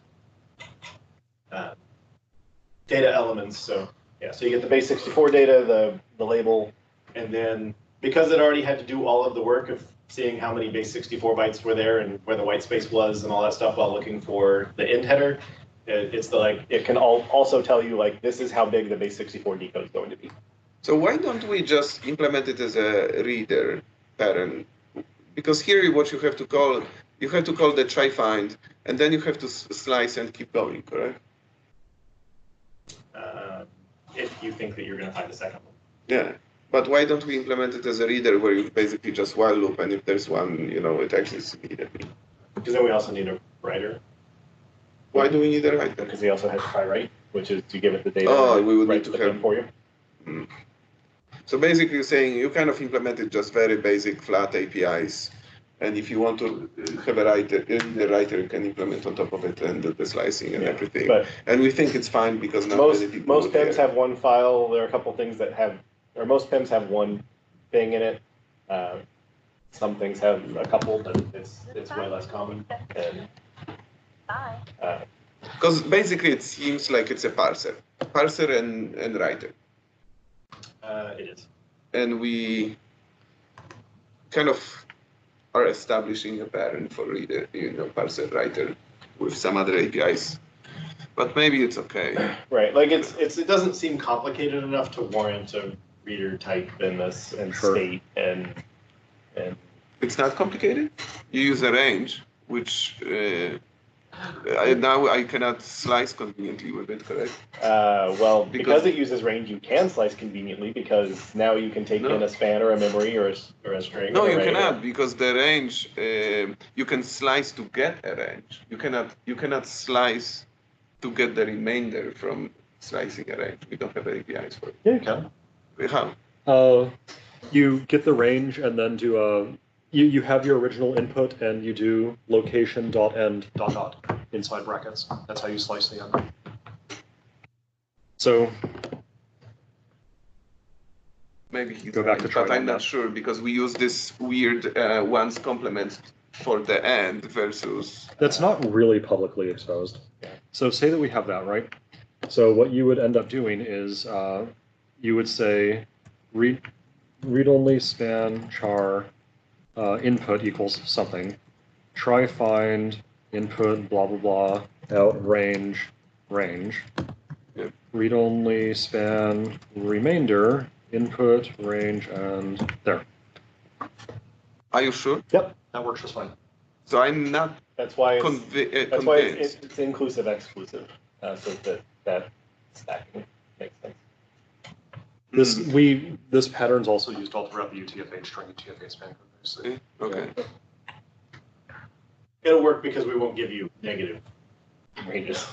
I: data elements. So yeah, so you get the base64 data, the label, and then because it already had to do all of the work of seeing how many base64 bytes were there and where the white space was and all that stuff while looking for the end header, it's it can also tell you this is how big the base64 decode is going to be.
D: So why don't we just implement it as a reader pattern? Because here what you have to call the try find, and then you have to slice and keep going, correct?
I: If you think that you're going to find the second one.
D: Yeah, but why don't we implement it as a reader where you basically just while loop, and if there's one, it exits immediately?
I: Because then we also need a writer.
D: Why do we need a writer?
H: Because he also has try write, which is to give it the data.
D: Oh, we would
H: write
D: need to
H: the PIM
D: have
H: for you.
D: Mm. So basically, you're saying you kind of implemented just very basic flat APIs, and if you want to have a writer, the writer can implement on top of it and the slicing and everything. And we think it's fine because not many people.
H: Most PIMs have one file. There are a couple things that have, or most PIMs have one thing in it. Some things have a couple, but it's way less common.
D: Because basically, it seems like it's a parser and writer.
I: It is.
D: And we kind of are establishing a pattern for reader, parser, writer with some other APIs. But maybe it's okay.
I: Right, it doesn't seem complicated enough to warrant a reader type in this and state and.
D: It's not complicated. You use a range, which now I cannot slice conveniently with it, correct?
H: Well, because it uses range, you can slice conveniently because now you can take in a span or a memory or a string.
D: No, you cannot because the range you can slice to get a range. You cannot slice to get the remainder from slicing a range. We don't have APIs for it.
A: Yeah, you can.
D: How?
A: You get the range and then do you have your original input and you do location dot end dot dot inside brackets. That's how you slice the end. So
D: Maybe he's
A: Go back
D: right,
A: to try
D: but I'm
A: on
D: not
A: that.
D: sure because we use this weird once complement for the end versus.
A: That's not really publicly exposed. So say that we have that, right? So what you would end up doing is you would say read-only span char input equals something. Try find input blah blah blah out range.
D: Yep.
A: Read-only span remainder input range and there.
D: Are you sure?
A: Yep, that works just fine.
D: So I'm not
H: That's why it's
D: convinced.
H: it's inclusive exclusive, so that stacking makes sense.
A: This pattern's also used all throughout the UTF-8 string UTF-8 span code. So,
D: Okay.
I: It'll work because we won't give you negative ranges.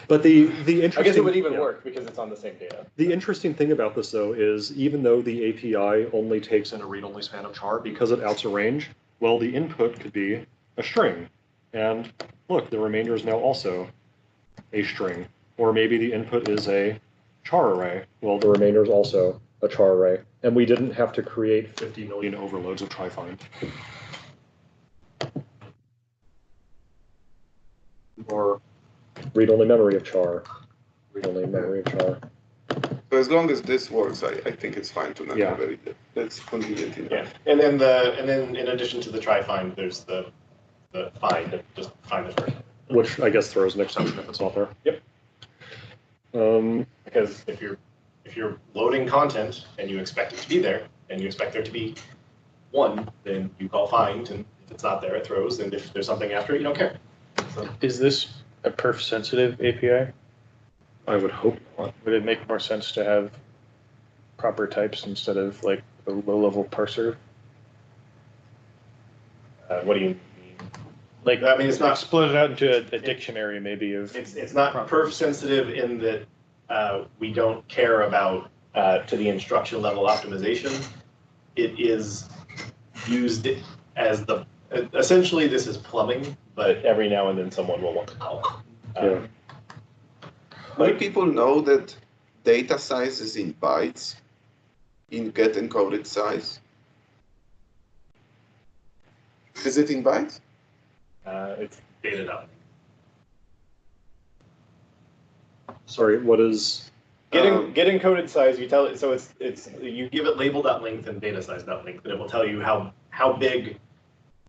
A: but the interesting
H: I guess it would even
A: yeah.
H: work because it's on the same data.
A: The interesting thing about this, though, is even though the API only takes in a read-only span of char, because it outs a range, well, the input could be a string. And look, the remainder is now also a string. Or maybe the input is a char array. Well, the remainder is also a char array. And we didn't have to create 50 million overloads of try find. Or read-only memory of char. Read-only memory of char.
D: So as long as this works, I think it's fine to not
A: Yeah.
D: have it. That's convenient enough.
I: Yeah, and then in addition to the try find, there's the find, just find the first.
A: Which I guess throws an exception if it's not there.
I: Yep.
A: Um,
I: Because if you're loading content and you expect it to be there, and you expect there to be one, then you call find, and if it's not there, it throws, and if there's something after it, you don't care. So,
B: Is this a perf sensitive API?
A: I would hope not.
B: Would it make more sense to have proper types instead of like a low level parser?
I: what do you mean?
B: Like,
I: I mean, it's not-
B: split it out into a dictionary maybe of.
I: It's not perf sensitive in that we don't care about to the instruction level optimization. It is used as essentially this is plumbing, but every now and then someone will want to call it.
A: Yeah.
D: Do people know that data size is in bytes in get encoded size? Is it in bytes?
I: It's dated up.
A: Sorry, what is?
I: Get encoded size. You tell it, so it's you give it label.length and data size.length, and it will tell you how big,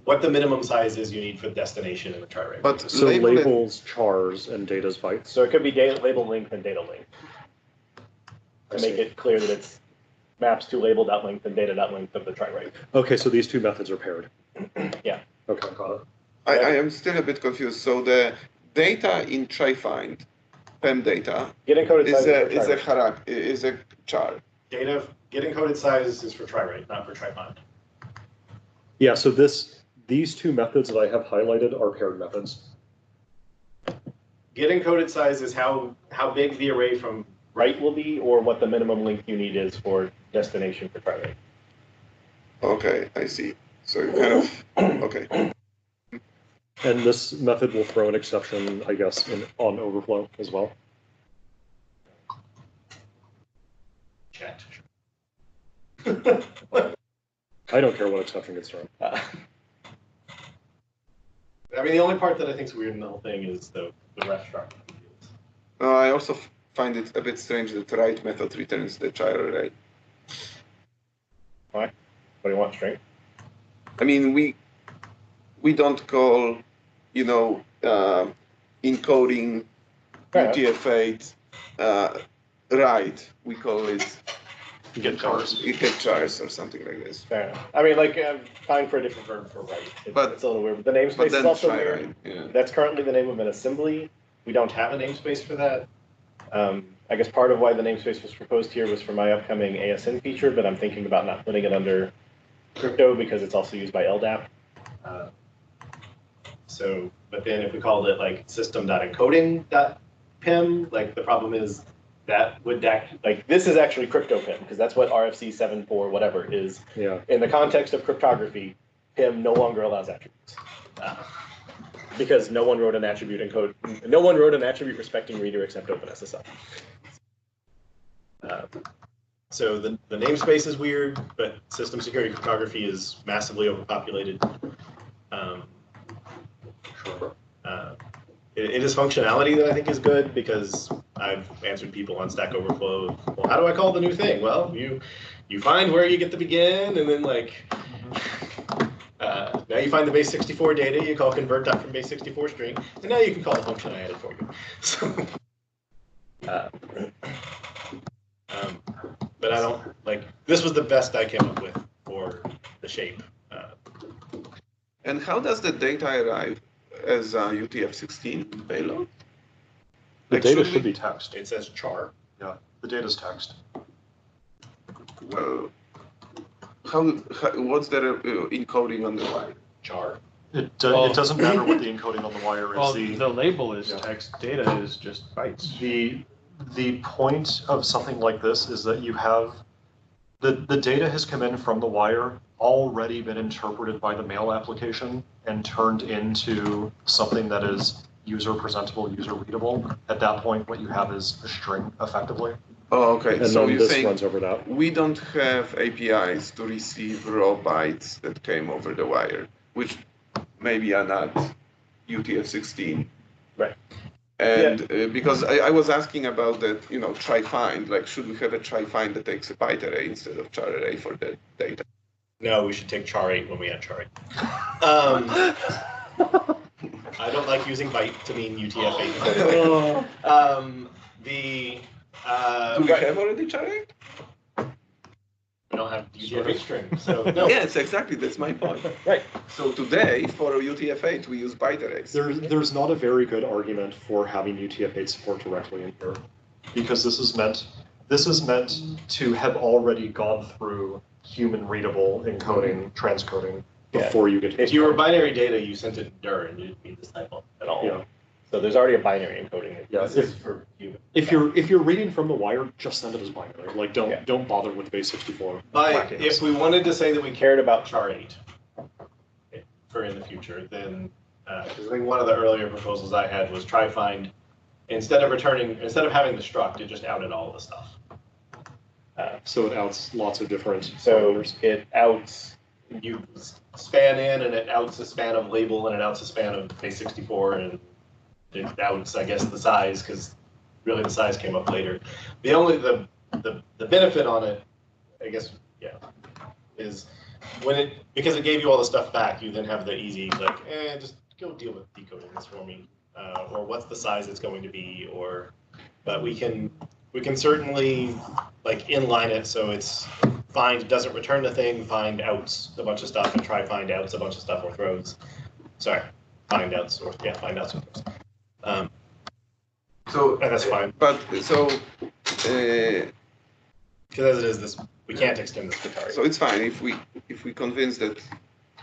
I: what the minimum size is you need for the destination in the char array.
D: But
A: So
D: label
A: labels chars and data's bytes.
H: So it could be data label length and data length to make it clear that it's maps to label.length and data.length of the try rate.
A: Okay, so these two methods are paired.
H: Yeah.
A: Okay, got it.
D: I am still a bit confused. So the data in try find, PEM data,
H: Get encoded
D: is
H: size
D: is a char.
I: Get encoded size is for try rate, not for try find.
A: Yeah, so these two methods that I have highlighted are paired methods.
I: Get encoded size is how big the array from
H: right will be, or what the minimum length you need is for destination for try rate.
D: Okay, I see. So you kind of okay.
A: And this method will throw an exception, I guess, on overflow as well.
I: chat.
A: I don't care what exception gets thrown.
I: I mean, the only part that I think is weird in the whole thing is the ref structure.
D: I also find it a bit strange that write method returns the char array.
H: Why? What do you want, string?
D: I mean, we don't call, encoding
H: Fair
D: UTF-8 write. We call it
A: Get chars.
D: get chars or something like this.
H: Fair enough. I mean, like, fine for a different verb for right.
D: But-
H: It's a little weird. But the namespace
D: But
H: is
D: then
H: also
D: try
H: weird.
D: write. Yeah.
H: That's currently the name of an assembly. We don't have a namespace for that. I guess part of why the namespace was proposed here was for my upcoming ASN feature, but I'm thinking about not putting it under crypto because it's also used by LDAP.
I: But then if we called it like system.encoding.pim, like the problem is that would
H: Like, this is actually crypto PIM because that's what RFC 7.4 whatever is.
A: Yeah.
H: In the context of cryptography, PIM no longer allows attributes. Because no one wrote an attribute respecting reader except OpenSSL.
I: So the namespace is weird, but system security cryptography is massively overpopulated. It is functionality that I think is good because I've answered people on Stack Overflow. Well, how do I call the new thing? Well, you find where you get to begin, and then like now you find the base 64 data. You call convert from base 64 string, and now you can call the function I added for you. So, but I don't like this was the best I came up with for the shape.
D: And how does the data arrive as a UTF-16 payload?
A: The
D: Like,
A: data
D: should
A: should
D: we-
A: be text.
I: It says char.
A: Yeah, the data's text.
D: Well, what's the encoding on the wire?
I: Char.
A: It
B: Well-
A: doesn't matter what the encoding on the wire is.
B: Well, the label is
A: Yeah.
B: text, data is just bytes.
A: The point of something like this is that you have the data has come in from the wire, already been interpreted by the mail application and turned into something that is user presentable, user readable. At that point, what you have is a string effectively.
D: Oh, okay.
A: And
D: So
A: then
D: you're
A: this
D: saying
A: runs over that.
D: we don't have APIs to receive raw bytes that came over the wire, which maybe are not UTF-16.
H: Right.
D: And because I was asking about that, try find, like should we have a try find that takes a byte array instead of char array for the data?
I: No, we should take char 8 when we add char 8. I don't like using byte to mean UTF-8.
D: Do we have already char 8?
I: We don't have UTF-8 string, so no.
D: Yes, exactly. That's my point.
H: Right.
D: So today, for UTF-8, we use byte arrays.
A: There's not a very good argument for having UTF-8 support directly in here, because this is meant to have already gone through human readable encoding, transcoding before you get to.
I: If you were binary data, you sent it in dir and you didn't need this type at all.
A: Yeah.
H: So there's already a binary encoding.
A: Yeah,
I: This is for human.
A: if you're reading from the wire, just send it as binary. Like
H: Yeah.
A: don't bother with base 64.
I: But
A: whackiness.
I: if we wanted to say that we cared about char 8 for in the future, then because I think one of the earlier proposals I had was try find instead of having the struct, it just outed all of the stuff.
A: So it outs lots of different
H: So
A: parameters.
H: it outs.
I: You span in and it outs a span of label and it outs a span of base 64 and it outs, I guess, the size because really the size came up later. The benefit on it, I guess, yeah, is because it gave you all the stuff back, you then have the easy like, just go deal with decoding this for me, or what's the size it's going to be, but we can certainly like inline it so it's find doesn't return the thing, find outs a bunch of stuff, and try find outs a bunch of stuff or throws. Sorry, find outs or find outs or throws.
D: So
I: And that's fine.
D: But so
I: Because as it is, we can't extend this to target.
D: so it's fine if we convince that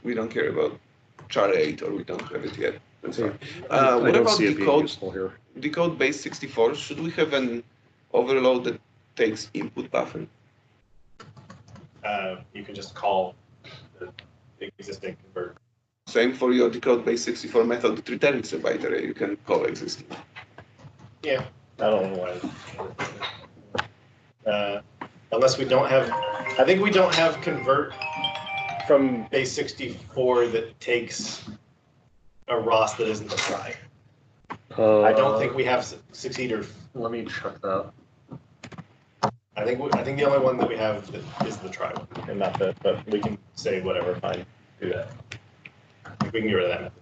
D: we don't care about char 8 or we don't have it yet. That's fine.
A: I
D: What
A: don't
D: about
A: see it being
D: decode?
A: useful here.
D: Decode base 64. Should we have an overload that takes input buffer?
I: You can just call the existing convert.
D: Same for your decode base 64 method that returns a byte array. You can call existing.
I: Yeah.
H: I don't know why.
I: Unless we don't have, I think we don't have convert from base 64 that takes a ROS that isn't a try. I don't think we have succeed or.
A: Let me check that.
I: I think the only one that we have that is the try one,
H: And not that, but
I: we can say whatever. Fine, do that. I think we can get rid of that method.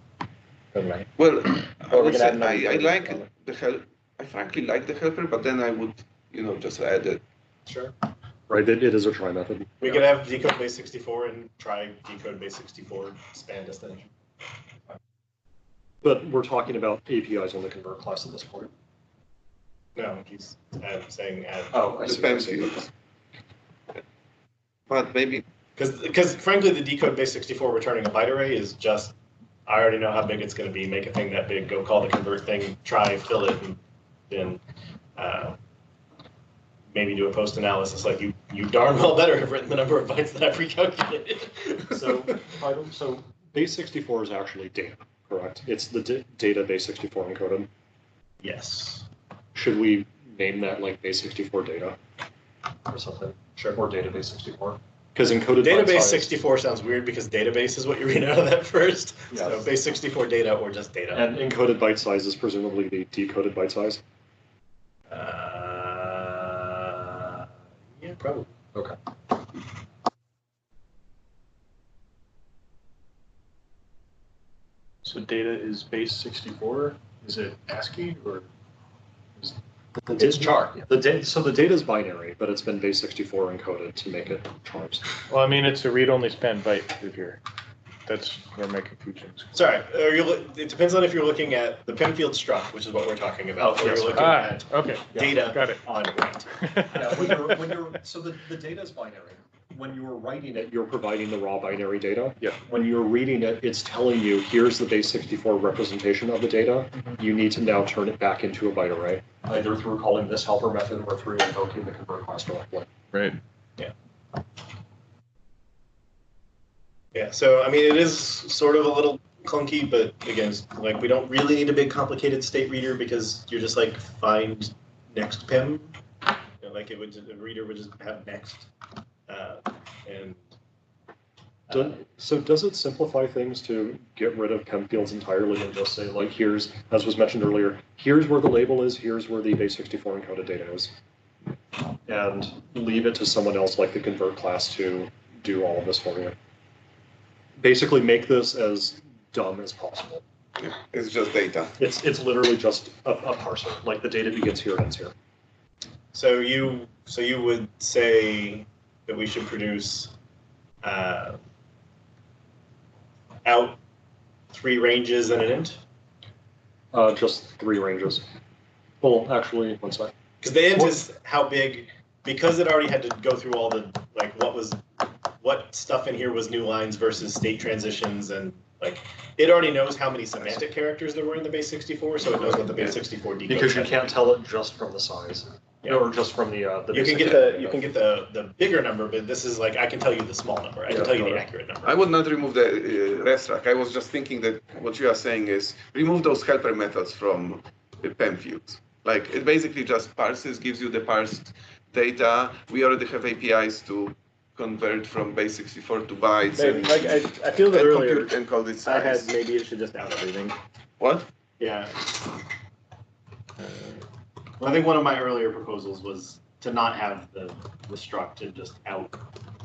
H: doesn't matter.
D: Well, I
H: Or we
D: would
H: can
D: say
H: add another
D: I like
H: color.
D: the help. I frankly like the helper, but then I would, just add it.
I: Sure.
A: Right, it is a try method.
I: We could have decode base 64 and try decode base 64 span destination.
A: But we're talking about APIs on the convert class at this point.
I: No, he's saying add.
A: Oh, I see.
D: Depends. Fields. But maybe
I: Because frankly, the decode base 64 returning a byte array is just, I already know how big it's going to be. Make a thing that big, go call the convert thing, try, fill it, and then maybe do a post analysis. Like you darn well better have written the number of bytes that I pre-calculated.
A: So base 64 is actually data, correct? It's the data base 64 encoded.
I: Yes.
A: Should we name that like base 64 data or something? or database 64. Because encoded byte
I: Database
A: size,
I: 64 sounds weird because database is what you read out of that first.
A: Yes.
I: So base 64 data or just data.
A: and encoded byte size is presumably the decoded byte size.
I: Yeah, probably.
A: Okay.
G: So data is base 64. Is it ASCII or?
I: It's char.
A: So the data is binary, but it's been base 64 encoded to make it chars.
B: Well, I mean, it's a read-only span byte through here. That's where my confusion's.
I: Sorry, it depends on if you're looking at the Penfield struct, which is what we're talking about, or
A: yes.
I: you're looking at
B: Okay. Yeah,
I: data
B: got it.
I: on write.
A: Yeah, so the data is binary. When you're writing it, you're providing the raw binary data.
B: Yeah.
A: When you're reading it, it's telling you, here's the base 64 representation of the data. You need to now turn it back into a byte array, either through calling this helper method or through invoking the convert class directly.
B: Right.
I: Yeah, so I mean, it is sort of a little clunky, but again, like we don't really need a big complicated state reader because you're just like find next PIM. You know, like it would just, a reader would just have next, and
A: So does it simplify things to get rid of PEM fields entirely and just say, like, here's, as was mentioned earlier, here's where the label is, here's where the base 64 encoded data is, and leave it to someone else like the convert class to do all of this for you? Basically make this as dumb as possible.
D: Yeah, it's just data.
A: It's literally just a parser. Like the data begins here and ends here.
I: so you would say that we should produce out 3 ranges and an int?
A: Just 3 ranges. Well, actually, one sec.
I: Because the int is how big, because it already had to go through all the, like, what stuff in here was new lines versus state transitions, and like, it already knows how many semantic characters there were in the base 64, so it knows what the base 64 decodes.
A: Because you can't tell it just from the size.
I: Yeah.
A: Or just from the
I: You
A: basic
I: can get
A: data.
I: you can get the bigger number, but this is like, I can tell you the small number. I can tell you the accurate number.
D: I would not remove the rest rack. I was just thinking that what you are saying is remove those helper methods from the PEM fields. Like it basically just parses, gives you the parsed data. We already have APIs to convert from base 64 to bytes.
H: Maybe,
D: And,
H: like I feel that
D: and
H: earlier
D: compute and call it
H: I had
D: size.
H: maybe it should just out everything.
D: What?
I: Yeah. Well, I think one of my earlier proposals was to not have the struct and just out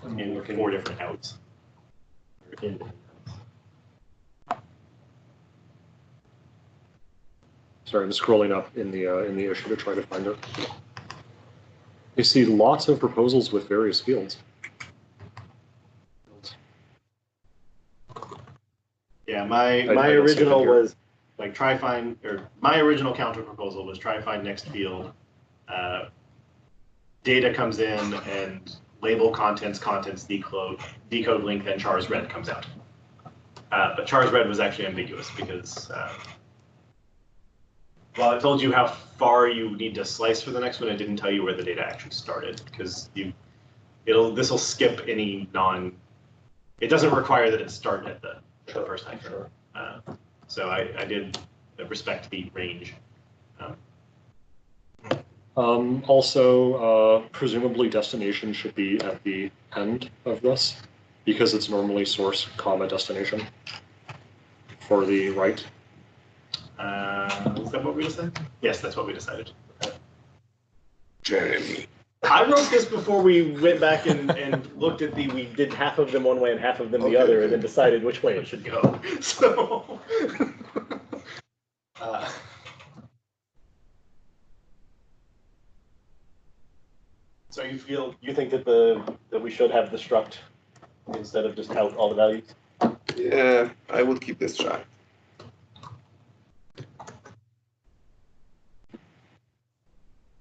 I: in 4 different outs.
A: Sorry, I'm scrolling up in the issue to try to find it. You see lots of proposals with various fields.
I: Yeah, my
A: I don't see it
H: original
A: here.
H: was
I: like try find, or my original counter proposal was try find next field. Data comes in and label contents decode link, then chars red comes out. But chars red was actually ambiguous because while it told you how far you need to slice for the next one, it didn't tell you where the data actually started because this will skip any it doesn't require that it start at the first time.
A: Sure.
I: So I did respect the range.
A: Also, presumably destination should be at the end of this because it's normally source, comma, destination for the write.
I: Is that what we decided? Yes, that's what we decided.
D: Jeremy.
H: I wrote this before we went back and looked at we did half of them one way and half of them the
D: Okay,
H: other,
D: okay.
H: and then decided which way it should go.
I: So, so
H: You think that that we should have the struct instead of just out all the values?
D: Yeah, I would keep this track.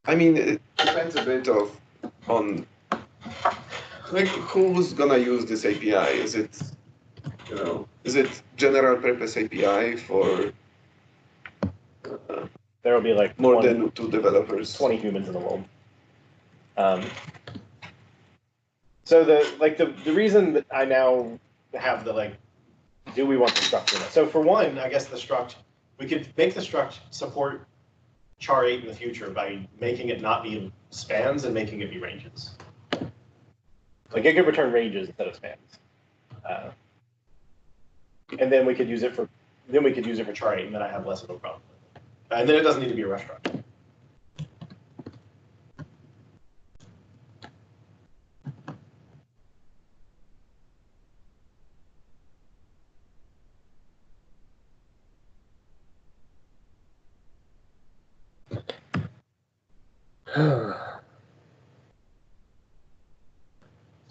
D: I mean, it depends a bit on like who's gonna use this API. Is it general purpose API for
H: There will be like
D: more than 2 developers?
H: 20 humans in the world. So the reason that I now
I: have the do we want the struct or not? So for one, I guess the struct, we could make the struct support char 8 in the future by making it not be spans and making it be ranges.
H: Like it could return ranges instead of spans. And then we could use it for
I: charting, and then I have less of a problem. And then it doesn't need to be a restaurant.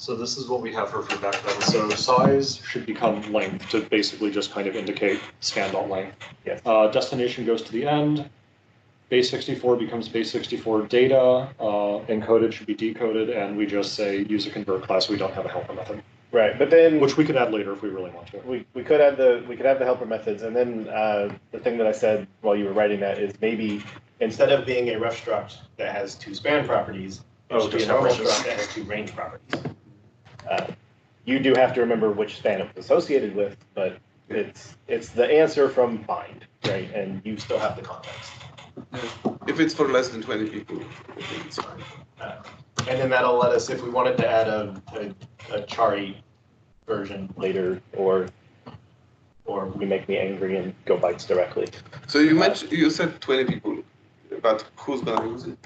A: So this is what we have for feedback then. So size should become length to basically just kind of indicate span.length.
H: Yes.
A: Destination goes to the end. Base64 becomes base64 data. Encoded should be decoded, and we just say use a convert class. We don't have a helper method.
H: Right, but then
A: Which we could add later if we really want to.
H: we could have the helper methods, and then the thing that I said while you were writing that is maybe
I: Instead of being a ref struct that has 2 span properties, it should be a
A: just
I: normal
A: have ranges.
I: struct that has 2 range properties.
H: you do have to remember which span it was associated with, but it's the answer from find, right? And you
I: Still have the context.
D: If it's for less than 20 people, I think it's fine.
I: And then that'll let us, if we wanted to add a Chari version,
H: later, or we make me angry and go bytes directly.
D: So you said 20 people, but who's gonna use it?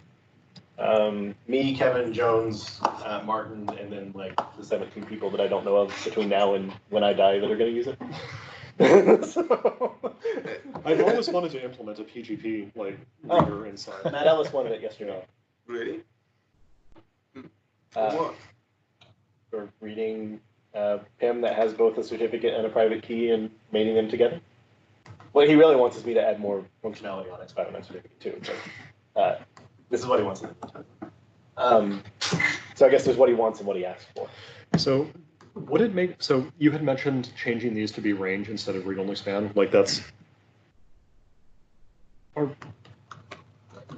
I: me, Kevin, Jones, Martin, and then
H: Like the 17 people that I don't know of between now and when I die that are going to use it. So,
A: I've always wanted to implement a PGP like reader inside.
H: Matt Ellis wanted it yesterday.
D: Really?
H: Uh,
D: What?
H: for reading PIM that has both a certificate and a private key and mating them together. What he really wants is me to add more functionality on X509 certificate too. But,
I: this is what he wants to do.
H: so I guess there's what he wants and what he asked for.
A: So would it make, so you had mentioned changing these to be range instead of read-only span, like that's, or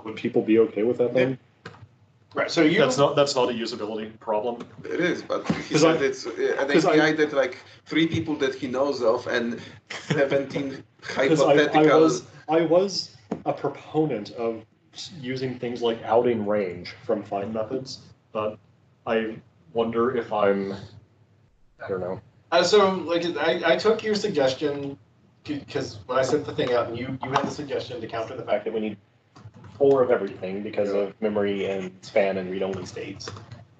A: would people be okay with that then?
I: Right, so you...
A: That's not a usability problem.
D: It is, but he
A: 'Cause
D: said
A: I-
D: it's an
A: 'cause
D: API that like 3 people that he knows of and 17 hypothetical.
A: I was a proponent of using things like outing range from find methods, but I wonder if I don't know.
I: So, like, I took your suggestion, because when I sent the thing out, and you had the suggestion to counter the
H: The
I: fact
H: fact that we need 4 of everything because of memory and span and read-only states.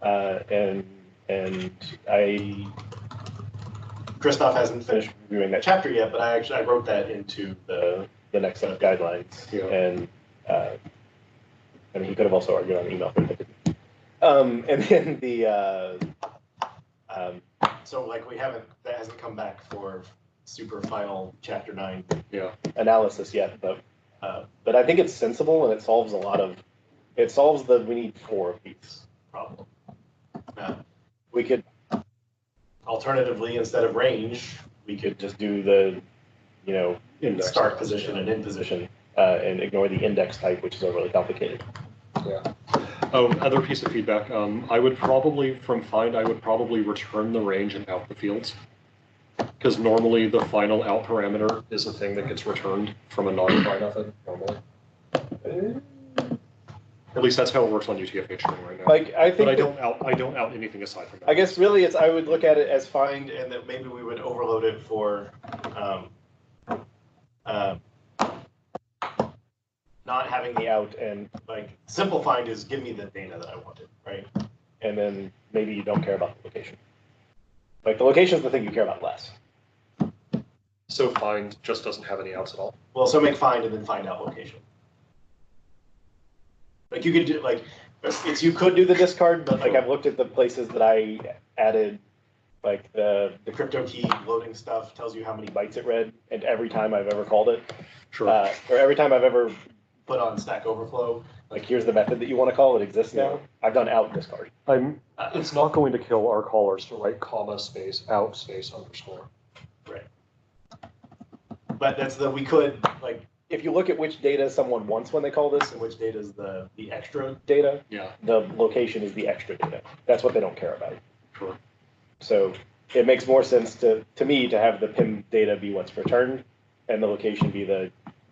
H: And
I: Christoph hasn't finished
H: finished reviewing that
I: chapter yet, but I wrote that into
H: the next set of guidelines.
A: Yeah.
H: And I mean, he could have also argued on email, but he didn't. And then
I: so like that hasn't come back for super final chapter 9
H: analysis yet, but I think it's sensible and it solves we need 4 of these problem. We could
I: alternatively, instead of range, we could
H: just do the
A: Index
I: start position and end
H: position and ignore the index type, which is overly complicated.
A: Yeah. Oh, other piece of feedback. I would probably, from find, I would probably return the range and out the fields. Because normally the final out parameter is a thing that gets returned from a non-try method, normally. At least that's how it works on UTF-8 string right now.
H: Like I think
A: But I don't out anything aside from that.
H: I guess really I would look at it as
I: find, and that maybe we would overload it for not having
H: the out and
I: like simple find is give me the data that I wanted, right?
H: and then maybe you don't care about the location. Like the location is the thing you care about less.
A: So find just doesn't have any outs at all.
I: Well, so make find and then find out location. Like you could do
H: You could do the discard, but like I've looked at the places that I added, like the
I: crypto key loading stuff tells you how many bytes
H: bytes it read, and every time I've ever called it,
A: Sure.
H: or every time I've ever
I: put on Stack Overflow.
H: like here's the method that you want to call, it exists now. I've done out discard.
A: It's not going to kill our callers to write comma space out space underscore.
I: Right. But that's we could like
H: If you look at which data someone wants when they call this,
I: and which data is the extra.
H: data,
A: Yeah.
H: the location is the extra data. That's what they don't care about.
A: Sure.
H: So it makes more sense to me to have the PIM data be what's returned and the location be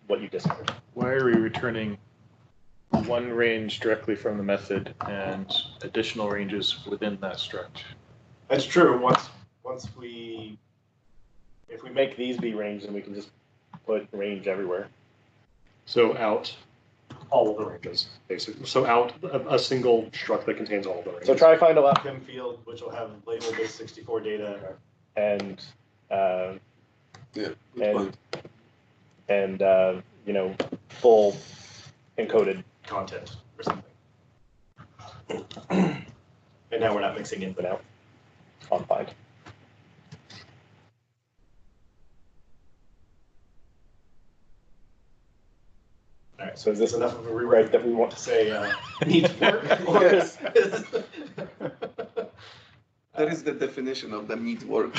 H: what you discard.
B: Why are we returning one range directly from the method and additional ranges within that struct?
I: That's true. Once we
H: If we make these be range, then we can just put range everywhere.
A: So out all of the ranges, basically. So out a single struct that contains all of the ranges.
H: So try find allow
I: PIM field, which will have label base 64 data.
H: and
D: good
H: and
D: one.
H: you know, full encoded.
I: Content or something. And now we're not mixing in,
H: But out on find.
I: All right.
H: So is this
I: enough of a rewrite that we want to say needs work? Or
H: Yes.
D: That is the definition of the need work.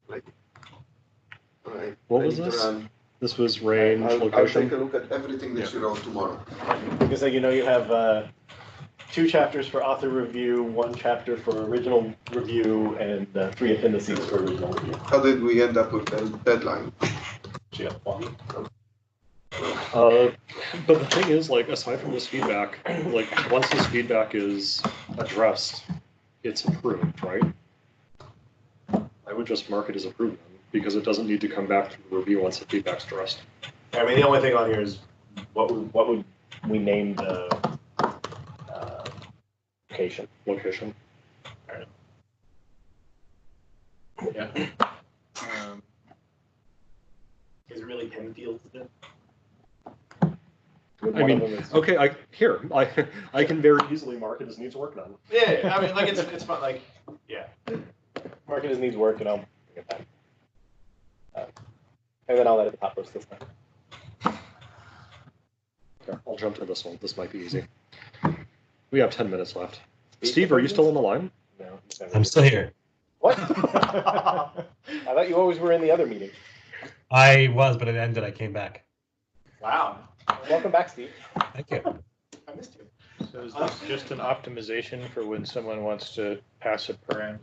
D: Like, all right.
A: What
D: I
A: was
D: need to
A: this?
D: run.
A: This was range,
D: I'll
A: location.
D: take a look at everything that you wrote tomorrow.
H: Because you know you have 2 chapters for author review, 1 chapter for original review, and 3 appendices for original review.
D: How did we end up with the deadline?
H: Yeah.
A: But the thing is, like, aside from this feedback, like, once this feedback is addressed, it's approved, right? I would just mark it as approved then, because it doesn't need to come back to the review once the feedback's addressed.
I: I mean, the only thing on here is
H: What would we name the location?
A: Location.
I: yeah. Is it really PIM fields then?
A: I mean, okay, I can very easily mark it as needs work done.
I: Yeah, I mean, like it's fun. Like, yeah.
H: Mark it as needs work, and I'll bring it back. And then I'll let it top roast this time.
A: Okay, I'll jump to this one. This might be easy. We have 10 minutes left. Steve, are you still on the line?
H: No.
E: I'm still here.
H: What? I thought you always were in the other meeting.
E: I was, but it ended. I came back.
I: Wow.
H: Welcome back, Steve.
E: Thank you.
I: I missed you.
B: So is this just an optimization for when someone wants to pass a param?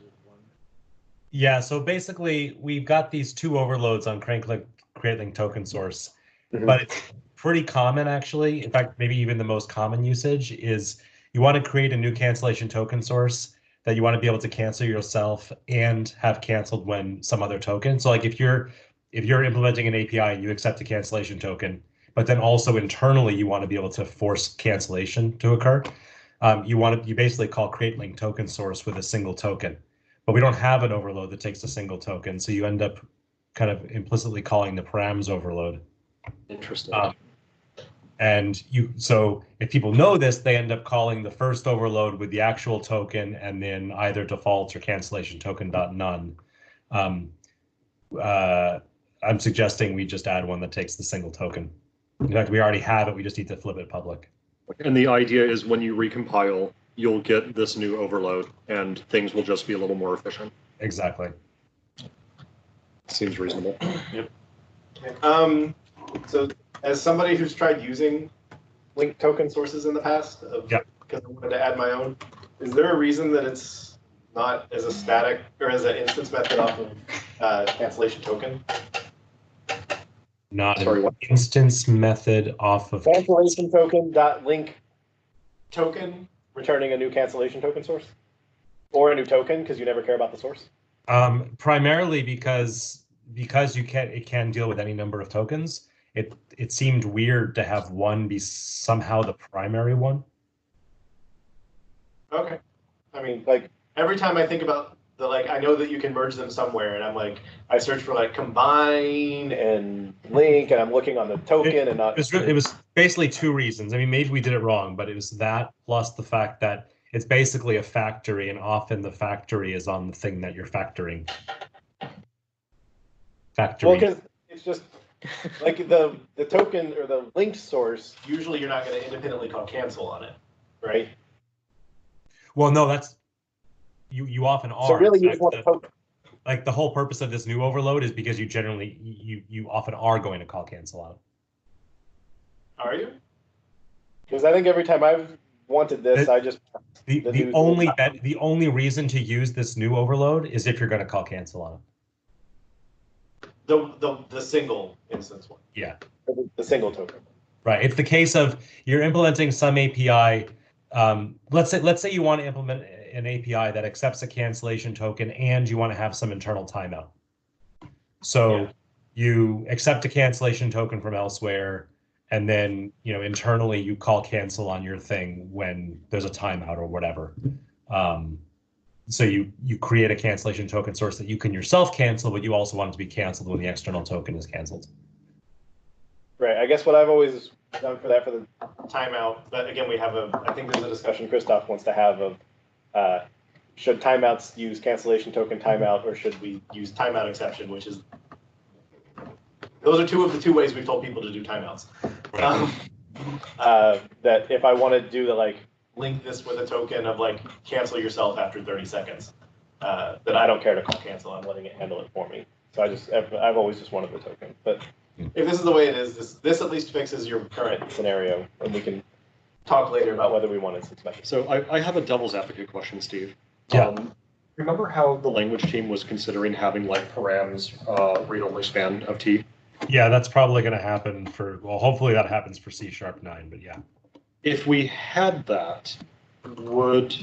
E: Yeah, so basically we've got these 2 overloads on create-link token source, but it's pretty common actually. In fact, maybe even the most common usage is you want to create a new cancellation token source that you want to be able to cancel yourself and have canceled when some other token. So like if you're implementing an API and you accept a cancellation token, but then also internally you want to be able to force cancellation to occur, you basically call create link token source with a single token. But we don't have an overload that takes a single token, so you end up kind of implicitly calling the params overload.
A: Interesting.
E: So if people know this, they end up calling the first overload with the actual token and then either defaults or cancellation token.none. I'm suggesting we just add one that takes the single token. In fact, we already have it. We just need to flip it public.
A: And the idea is when you recompile, you'll get this new overload and things will just be a little more efficient.
E: Exactly.
A: Seems reasonable.
I: Yep. So as somebody who's tried using link token sources in the past, because I wanted to add my own, is there a reason that it's not as a static or as an instance method off of cancellation token?
E: Not
A: Sorry,
E: an
A: what?
E: instance method off of
H: Cancellation token dot link
I: Token?
H: returning a new cancellation token source, or a new token because you never care about the source.
E: Primarily because it can deal with any number of tokens. It seemed weird to have one be somehow the primary one.
I: Okay. I mean, like, every time I think about the, like, I know that you can merge them somewhere, and I'm like, I search for, like, combine
H: And link, and I'm looking on the token and not.
E: It was basically 2 reasons. I mean, maybe we did it wrong, but it was that plus the fact that it's basically a factory, and often the factory is on the thing that you're factoring. Factory.
H: Well, because it's just like the token or the linked source.
I: usually you're not going to independently call cancel on it.
H: Right.
E: Well, no, that's you often are.
H: So really,
E: In
H: you
E: fact,
H: just want a token.
E: like the whole purpose of this new overload is because you generally you often are going to call cancel on it.
I: Are you?
H: Because I think every time I've wanted this, I just
E: The only reason to use this new overload is if you're going to call cancel on it.
I: The single instance one.
E: Yeah.
H: the single token.
E: Right. It's the case of you're implementing some API. Let's say you want to implement an API that accepts a cancellation token and you want to have some internal timeout. So you accept a cancellation token from elsewhere, and then internally you call cancel on your thing when there's a timeout or whatever. So you create a cancellation token source that you can yourself cancel, but you also want it to be canceled when the external token is canceled.
H: Right. I guess what I've always done for the timeout, but again, I think there's a discussion Christoph wants to have of should timeouts use cancellation token timeout, or should we use timeout exception, which is, those are two of the two ways we've told people to do timeouts. That if I want to do the link this with a token of cancel yourself after 30 seconds, then I don't care to call cancel. I'm letting it handle it for me. So I've always just wanted the token. But if this is the way it is, this at least fixes your current scenario, and we can talk later about whether we wanted some special.
A: So I have a devil's advocate question, Steve.
E: Yeah.
A: Remember how the language team was considering having params read-only span of T?
E: Yeah, that's probably going to happen hopefully that happens for C#9, but yeah.
A: If we had that, would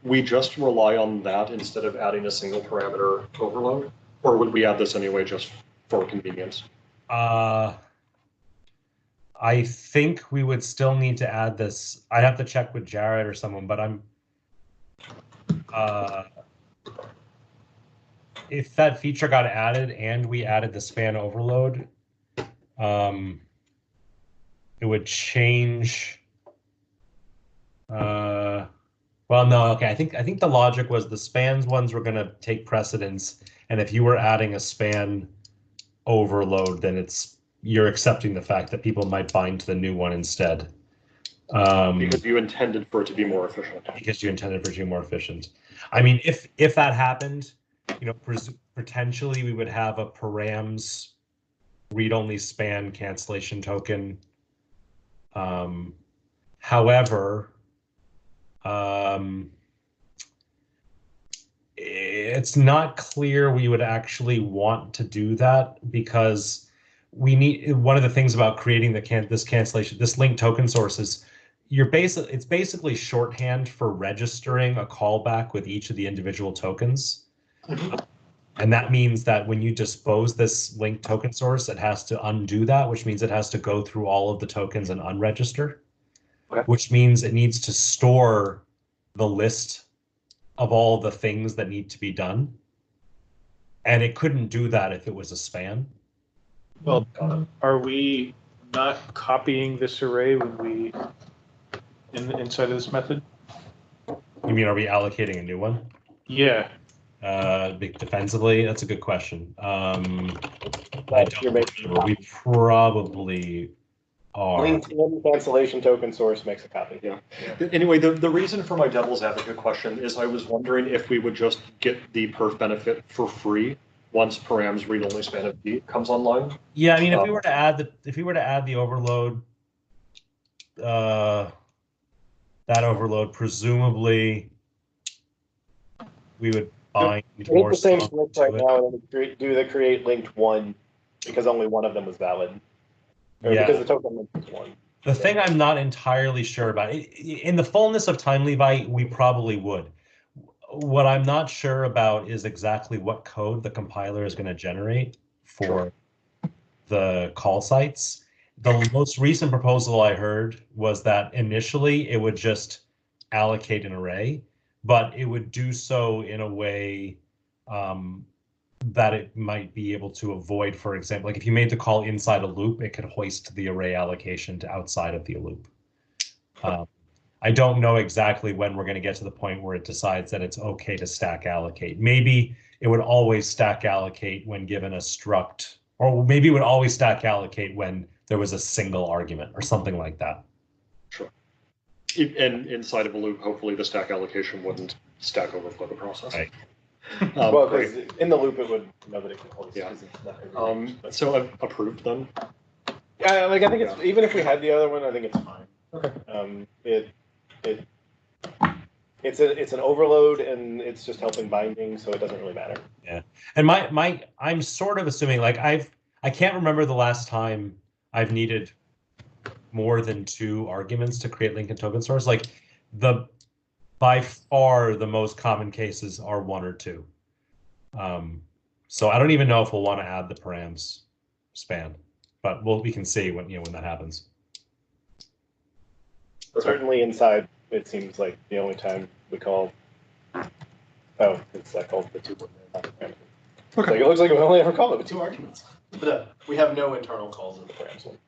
A: we just rely on that instead of adding a single parameter overload? Or would we add this anyway just for convenience?
E: I think we would still need to add this. I'd have to check with Jared or someone, but if that feature got added and we added the span overload, it would change. Well, no, okay. I think the logic was the spans ones were going to take precedence, and if you were adding a span overload, then you're accepting the fact that people might bind to the new one instead.
A: Because you intended for it to be more efficient.
E: Because you intended for it to be more efficient. I mean, if that happened, potentially we would have a params read-only span cancellation token. However, it's not clear we would actually want to do that, because we need, one of the things about creating this linked token source is it's basically shorthand for registering a callback with each of the individual tokens. And that means that when you dispose this linked token source, it has to undo that, which means it has to go through all of the tokens and unregister, which means it needs to store the list of all the things that need to be done. And it couldn't do that if it was a span.
B: Well, are we not copying this array when we inside of this method?
E: You mean, are we allocating a new one?
B: Yeah.
E: Defensively, that's a good question. We probably are.
H: Linked in cancellation token source makes a copy.
A: Yeah. Anyway, the reason for my devil's advocate question is I was wondering if we would just get the perf benefit for free once params read-only span of T comes online.
E: Yeah, I mean, if we were to add the overload, that overload, presumably we would bind more.
H: The same script right now, and then do the create linked one because only one of them was valid. Or because the token link was one.
E: The thing I'm not entirely sure about, in the fullness of time, Levi, we probably would. What I'm not sure about is exactly what code the compiler is going to generate for the call sites. The most recent proposal I heard was that initially it would just allocate an array, but it would do so in a way that it might be able to avoid, for example, like if you made the call inside a loop, it could hoist the array allocation to outside of the loop. I don't know exactly when we're going to get to the point where it decides that it's okay to stack allocate. Maybe it would always stack allocate when given a struct, or maybe it would always stack allocate when there was a single argument or something like that.
A: Sure. And inside of a loop, hopefully the stack allocation wouldn't stack overflow the process.
E: Right.
H: Well, because in the loop it would nobody can hoist.
A: Yeah.
H: But
A: So I've approved then.
H: yeah, like I think it's even if we had the other one, I think it's fine. Okay. It's an overload and it's just helping binding, so it doesn't really matter.
E: Yeah, and I'm sort of assuming, like, I can't remember the last time I've needed more than 2 arguments to create link and token source. Like by far the most common cases are 1 or 2. So I don't even know if we'll want to add the params span, but we can see when when that happens.
H: Certainly inside, it seems like the only time we call. Oh, I called the 2.
A: Okay.
H: Like, it looks like we only ever call it with 2 arguments.
I: But we have no internal calls in the params one.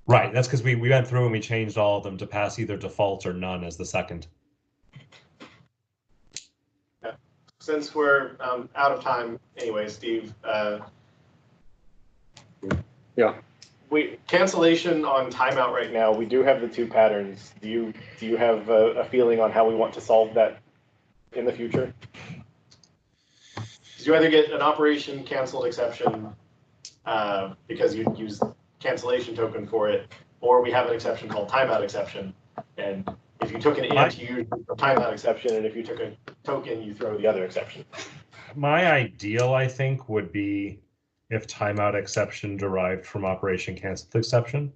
E: Right, that's because we went through and we changed all of them to pass either default or none as the second.
I: Yeah. Since we're out of time anyway, Steve.
A: Yeah.
I: Cancellation on timeout right now.
H: We do have the 2 patterns. Do you have a feeling on how we want to solve that in the future?
I: You either get an operation canceled exception because you use cancellation token for it, or we have an exception called timeout exception. And if you took an int, you use the timeout exception, and if you took a token, you throw the other exception.
E: My ideal, I think, would be if timeout exception derived from operation canceled exception.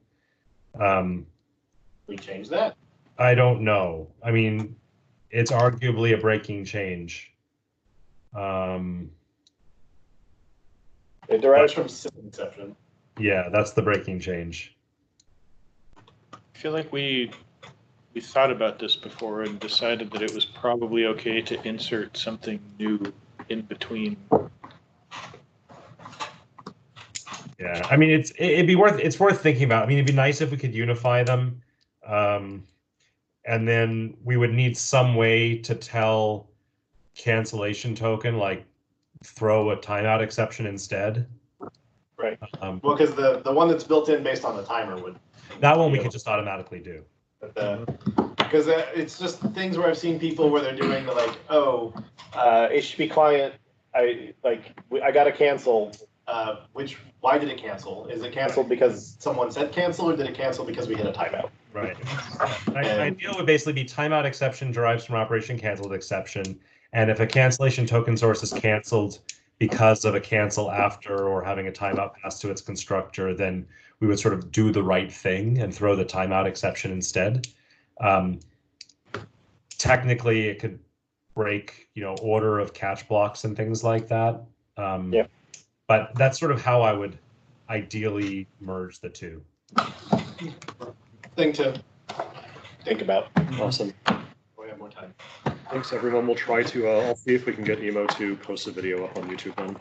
I: We change that.
E: I don't know. I mean, it's arguably a breaking change.
I: It derives from system exception.
E: Yeah, that's the breaking change.
G: I feel like we thought about this before and decided that it was probably okay to insert something new in between.
E: Yeah, I mean, it's worth thinking about. I mean, it'd be nice if we could unify them, and then we would need some way to tell cancellation token, like throw a timeout exception instead.
H: Right.
I: Well, because the one that's built in based on the timer would.
E: That one we could just automatically do.
I: Because it's just things where I've seen people where they're doing the like,
H: HTTP client, I got to cancel.
I: Why did it cancel? Is it canceled because someone said cancel, or did it cancel because we hit a timeout?
E: Right. Ideal would basically be timeout exception derives from operation canceled exception. And if a cancellation token source is canceled because of a cancel after or having a timeout passed to its constructor, then we would sort of do the right thing and throw the timeout exception instead. Technically, it could break, order of catch blocks and things like that.
H: Yeah.
E: But that's sort of how I would ideally merge the 2.
I: Thing to
H: Think about.
A: Awesome.
I: we have more time.
A: Thanks, everyone. We'll try to, I'll see if we can get Emo to post a video up on YouTube then.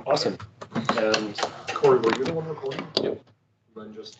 A: Awesome. And Corey, were you the one recording?
H: Yep.
A: And then just